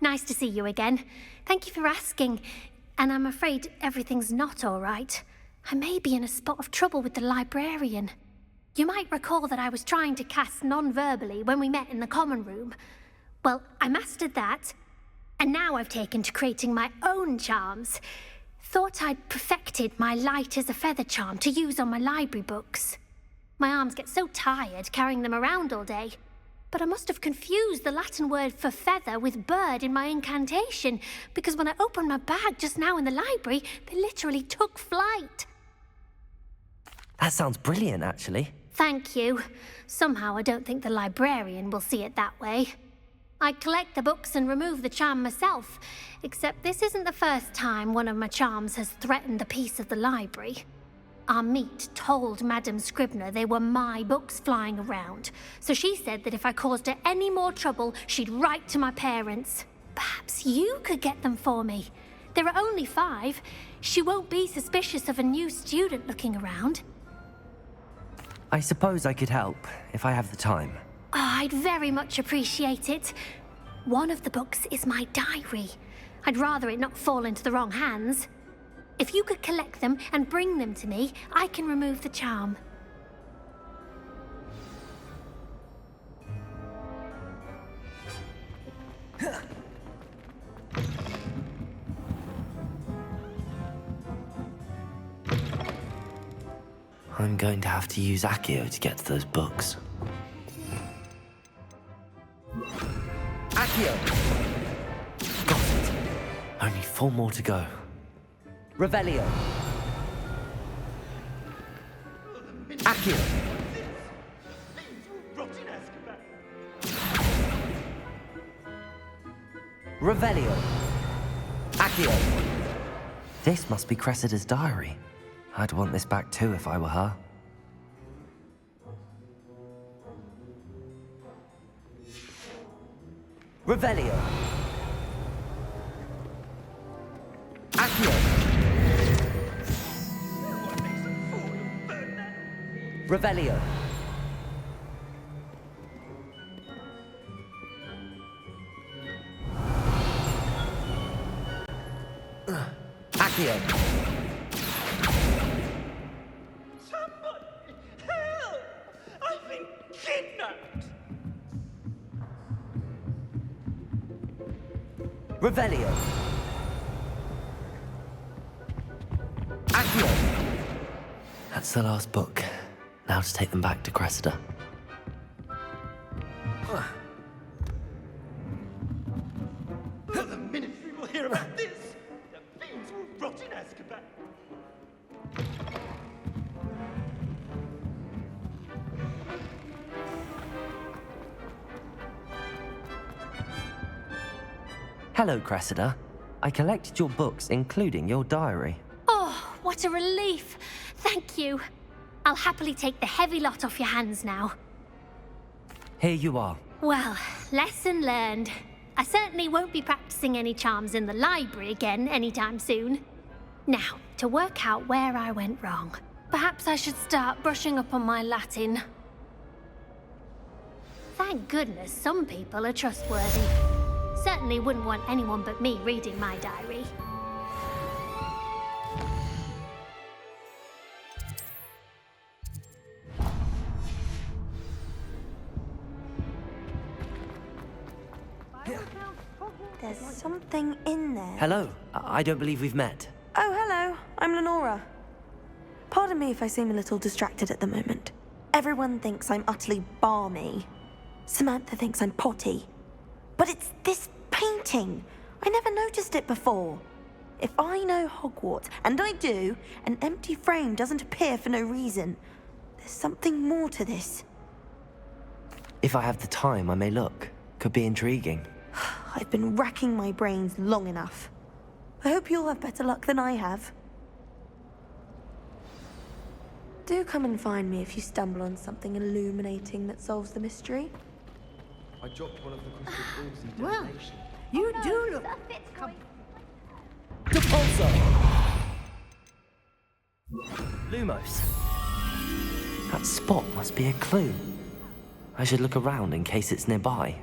Nice to see you again. Thank you for asking. And I'm afraid everything's not all right. I may be in a spot of trouble with the librarian. You might recall that I was trying to cast non-verbally when we met in the common room. Well, I mastered that, and now I've taken to creating my own charms. Thought I'd perfected my light as a feather charm to use on my library books. My arms get so tired carrying them around all day. But I must have confused the Latin word for feather with bird in my incantation, because when I opened my bag just now in the library, they literally took flight.
That sounds brilliant, actually.
Thank you. Somehow I don't think the librarian will see it that way. I collect the books and remove the charm myself, except this isn't the first time one of my charms has threatened the peace of the library. Our meet told Madame Scribner they were my books flying around, so she said that if I caused her any more trouble, she'd write to my parents. Perhaps you could get them for me. There are only 5. She won't be suspicious of a new student looking around.
I suppose I could help, if I have the time.
Oh, I'd very much appreciate it. One of the books is my diary. I'd rather it not fall into the wrong hands. If you could collect them and bring them to me, I can remove the charm.
I'm going to have to use Accio to get to those books. Accio! Got it. Only 4 more to go. Revelio. Accio. Revelio. Accio. This must be Cressida's diary. I'd want this back too if I were her. Revelio. Accio. Revelio. Accio.
Somebody! Help! I've been kidnapped!
Revelio. Accio. That's the last book. Now to take them back to Cressida.
The Ministry will hear about this! The fiends will rot in Azkaban!
Hello, Cressida. I collected your books, including your diary.
Oh, what a relief. Thank you. I'll happily take the heavy lot off your hands now.
Here you are.
Well, lesson learned. I certainly won't be practicing any charms in the library again anytime soon. Now, to work out where I went wrong. Perhaps I should start brushing up on my Latin. Thank goodness some people are trustworthy. Certainly wouldn't want anyone but me reading my diary.
There's something in there.
Hello. I don't believe we've met.
Oh, hello. I'm Lenora. Pardon me if I seem a little distracted at the moment. Everyone thinks I'm utterly balmy. Samantha thinks I'm potty. But it's this painting. I never noticed it before. If I know Hogwarts, and I do, an empty frame doesn't appear for no reason. There's something more to this.
If I have the time, I may look. Could be intriguing.
I've been racking my brains long enough. I hope you'll have better luck than I have. Do come and find me if you stumble on something illuminating that solves the mystery.
I dropped one of the crystal balls in
Well,
detonation.
you do look...
Lumos. That spot must be a clue. I should look around in case it's nearby.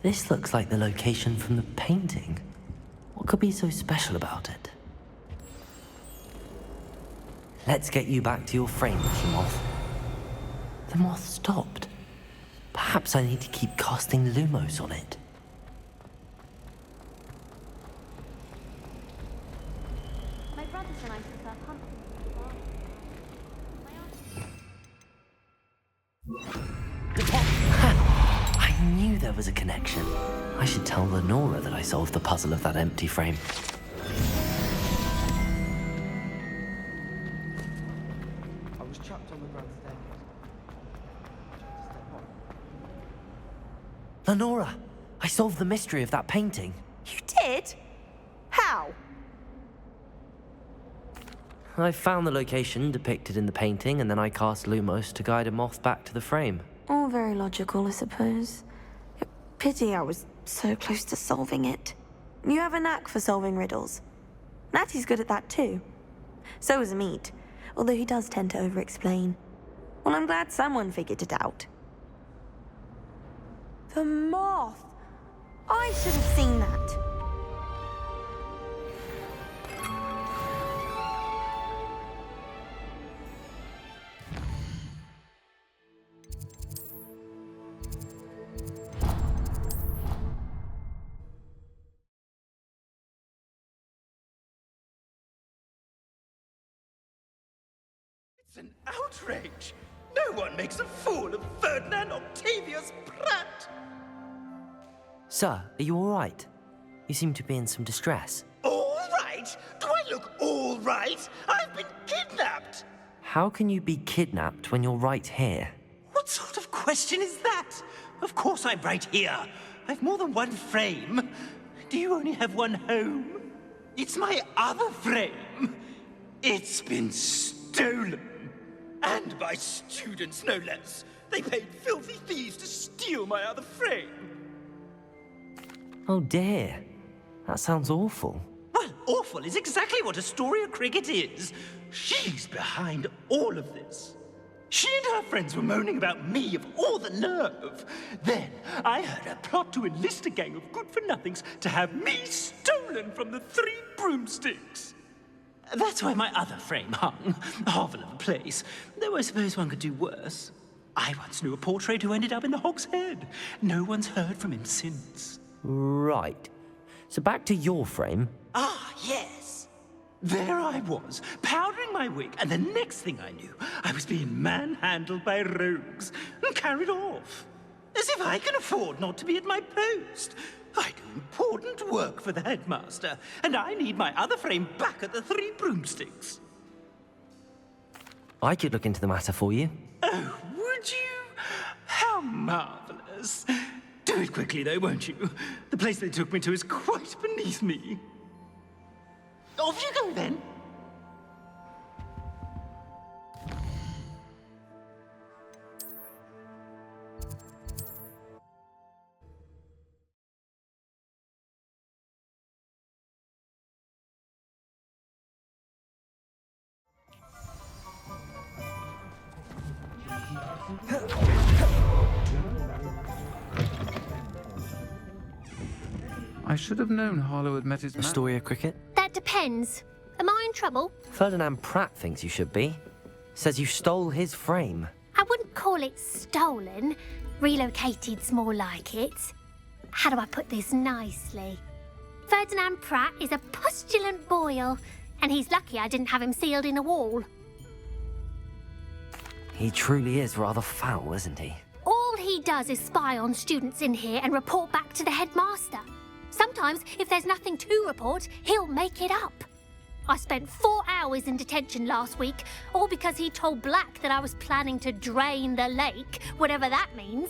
This looks like the location from the painting. What could be so special about it? Let's get you back to your frame, little Moth. The moth stopped. Perhaps I need to keep casting Lumos on it.
My brothers and I took our pumpkins.
I knew there was a connection. I should tell Lenora that I solved the puzzle of that empty frame.
I was trapped on the grand staircase.
Lenora, I solved the mystery of that painting.
You did? How?
I found the location depicted in the painting, and then I cast Lumos to guide a moth back to the frame.
All very logical, I suppose. Pity I was so close to solving it. You have a knack for solving riddles. Natty's good at that too. So is Meat, although he does tend to over-explain. Well, I'm glad someone figured it out. The moth! I should have seen that.
It's an outrage! No one makes a fool of Ferdinand Octavius Pratt!
Sir, are you all right? You seem to be in some distress.
All right? Do I look all right? I've been kidnapped!
How can you be kidnapped when you're right here?
What sort of question is that? Of course I'm right here. I've more than one frame. Do you only have one home? It's my other frame. It's been stolen. And by students, no less. They paid filthy thieves to steal my other frame.
Oh dear. That sounds awful.
Well, awful is exactly what Astoria Cricket is. She's behind all of this. She and her friends were moaning about me of all the nerve. Then I heard her plot to enlist a gang of good-for-nothings to have me stolen from the Three Broomsticks. That's where my other frame hung. A hovel of a place. Though I suppose one could do worse. I once knew a portrait who ended up in the Hog's Head. No one's heard from him since.
Right. So back to your frame.
Ah, yes. There I was, powdering my wig, and the next thing I knew, I was being manhandled by rogues and carried off. As if I can afford not to be at my post. I do important work for the headmaster, and I need my other frame back at the Three Broomsticks.
I could look into the matter for you.
Oh, would you? How marvelous. Do it quickly, though, won't you? The place they took me to is quite beneath me. Off you go, then.
I should have known Harlow had met his match.
Astoria Cricket?
That depends. Am I in trouble?
Ferdinand Pratt thinks you should be. Says you stole his frame.
I wouldn't call it stolen. Relocated's more like it. How do I put this nicely? Ferdinand Pratt is a pustulant boil, and he's lucky I didn't have him sealed in a wall.
He truly is rather foul, isn't he?
All he does is spy on students in here and report back to the headmaster. Sometimes, if there's nothing to report, he'll make it up. I spent 4 hours in detention last week, all because he told Black that I was planning to drain the lake, whatever that means.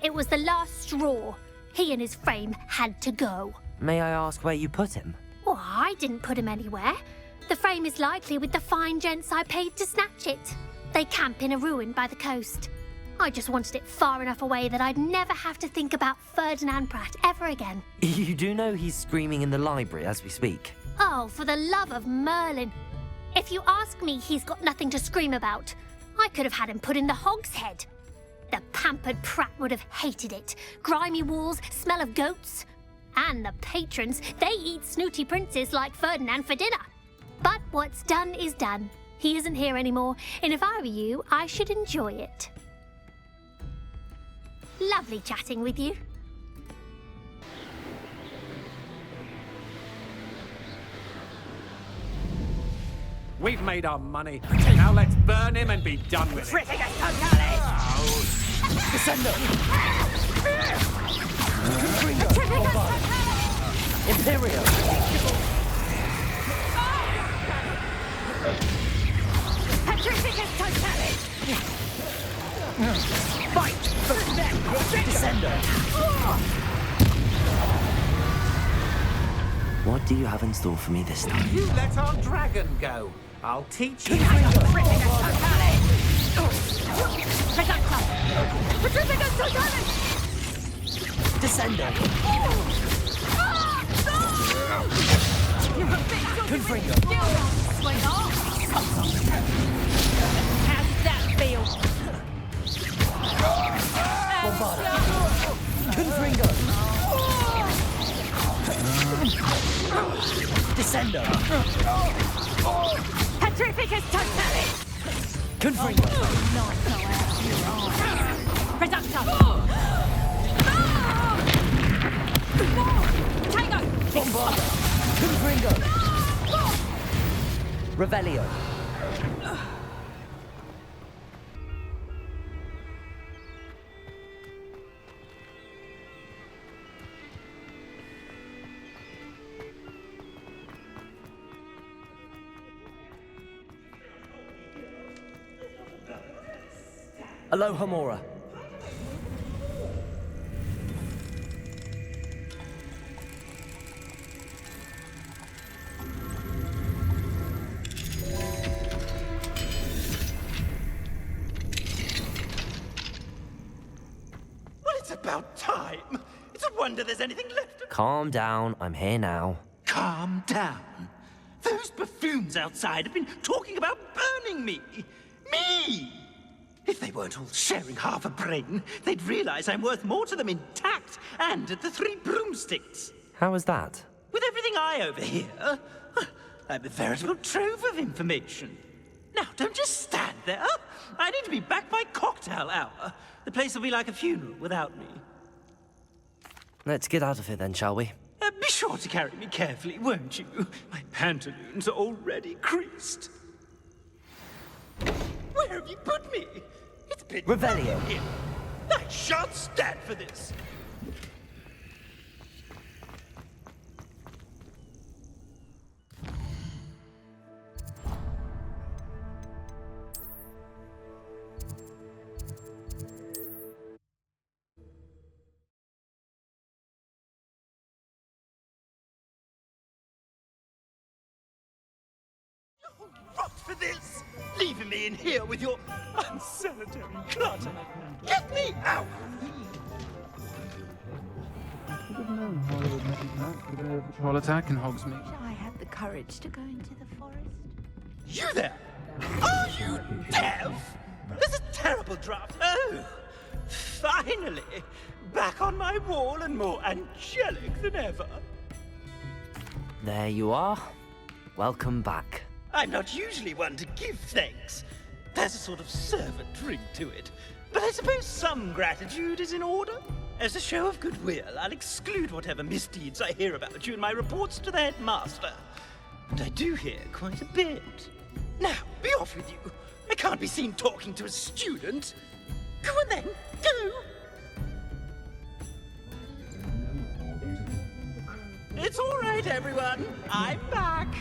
It was the last straw. He and his frame had to go.
May I ask where you put him?
Well, I didn't put him anywhere. The frame is likely with the fine gents I paid to snatch it. They camp in a ruin by the coast. I just wanted it far enough away that I'd never have to think about Ferdinand Pratt ever again.
You do know he's screaming in the library as we speak.
Oh, for the love of Merlin. If you ask me, he's got nothing to scream about. I could have had him put in the hogshead. The pampered Pratt would have hated it. Grimy walls, smell of goats. And the patrons, they eat snooty princes like Ferdinand for dinner. But what's done is done. He isn't here anymore, and if I were you, I should enjoy it. Lovely chatting with you.
We've made our money. Now let's burn him and be done with it.
Dissending! Imperial!
Fight for them! Dissending!
What do you have in store for me this time?
You let our dragon go. I'll teach you.
Descending! Confringo!
Swing off! How's that feel?
Bombarda! Confringo! Descendo!
Petrificus totalis!
Confringo!
Reductor! Tango!
Bombarda! Confringo! Revelio! Aloha Mora. Well, it's about time. It's a wonder there's anything left.
Calm down, I'm here now.
Calm down. Those buffoons outside have been talking about burning me. Me! If they weren't all sharing half a brain, they'd realize I'm worth more to them intact and at the 3 broomsticks.
How was that?
With everything I overhear, I'm a veritable trove of information. Now, don't just stand there. I need to be back by cocktail hour. The place will be like a funeral without me.
Let's get out of here then, shall we?
Be sure to carry me carefully, won't you? My pantaloons are already creased. Where have you put me? It's a bit
Revelio.
here. I shan't stand for this. Rot for this! Leaving me in here with your unsanitary clutter! Get me out!
I should have known Harlow would met his match the day of the troll attack in Hogsmeade.
I had the courage to go into the forest.
You there! Are you deaf? There's a terrible drop. Oh! Finally! Back on my wall and more angelic than ever.
There you are. Welcome back.
I'm not usually one to give thanks. There's a sort of servant ring to it. But I suppose some gratitude is in order. As a show of goodwill, I'll exclude whatever misdeeds I hear about you in my reports to the headmaster. And I do hear quite a bit. Now, be off with you. I can't be seen talking to a student. Go on then, go! It's all right, everyone. I'm back.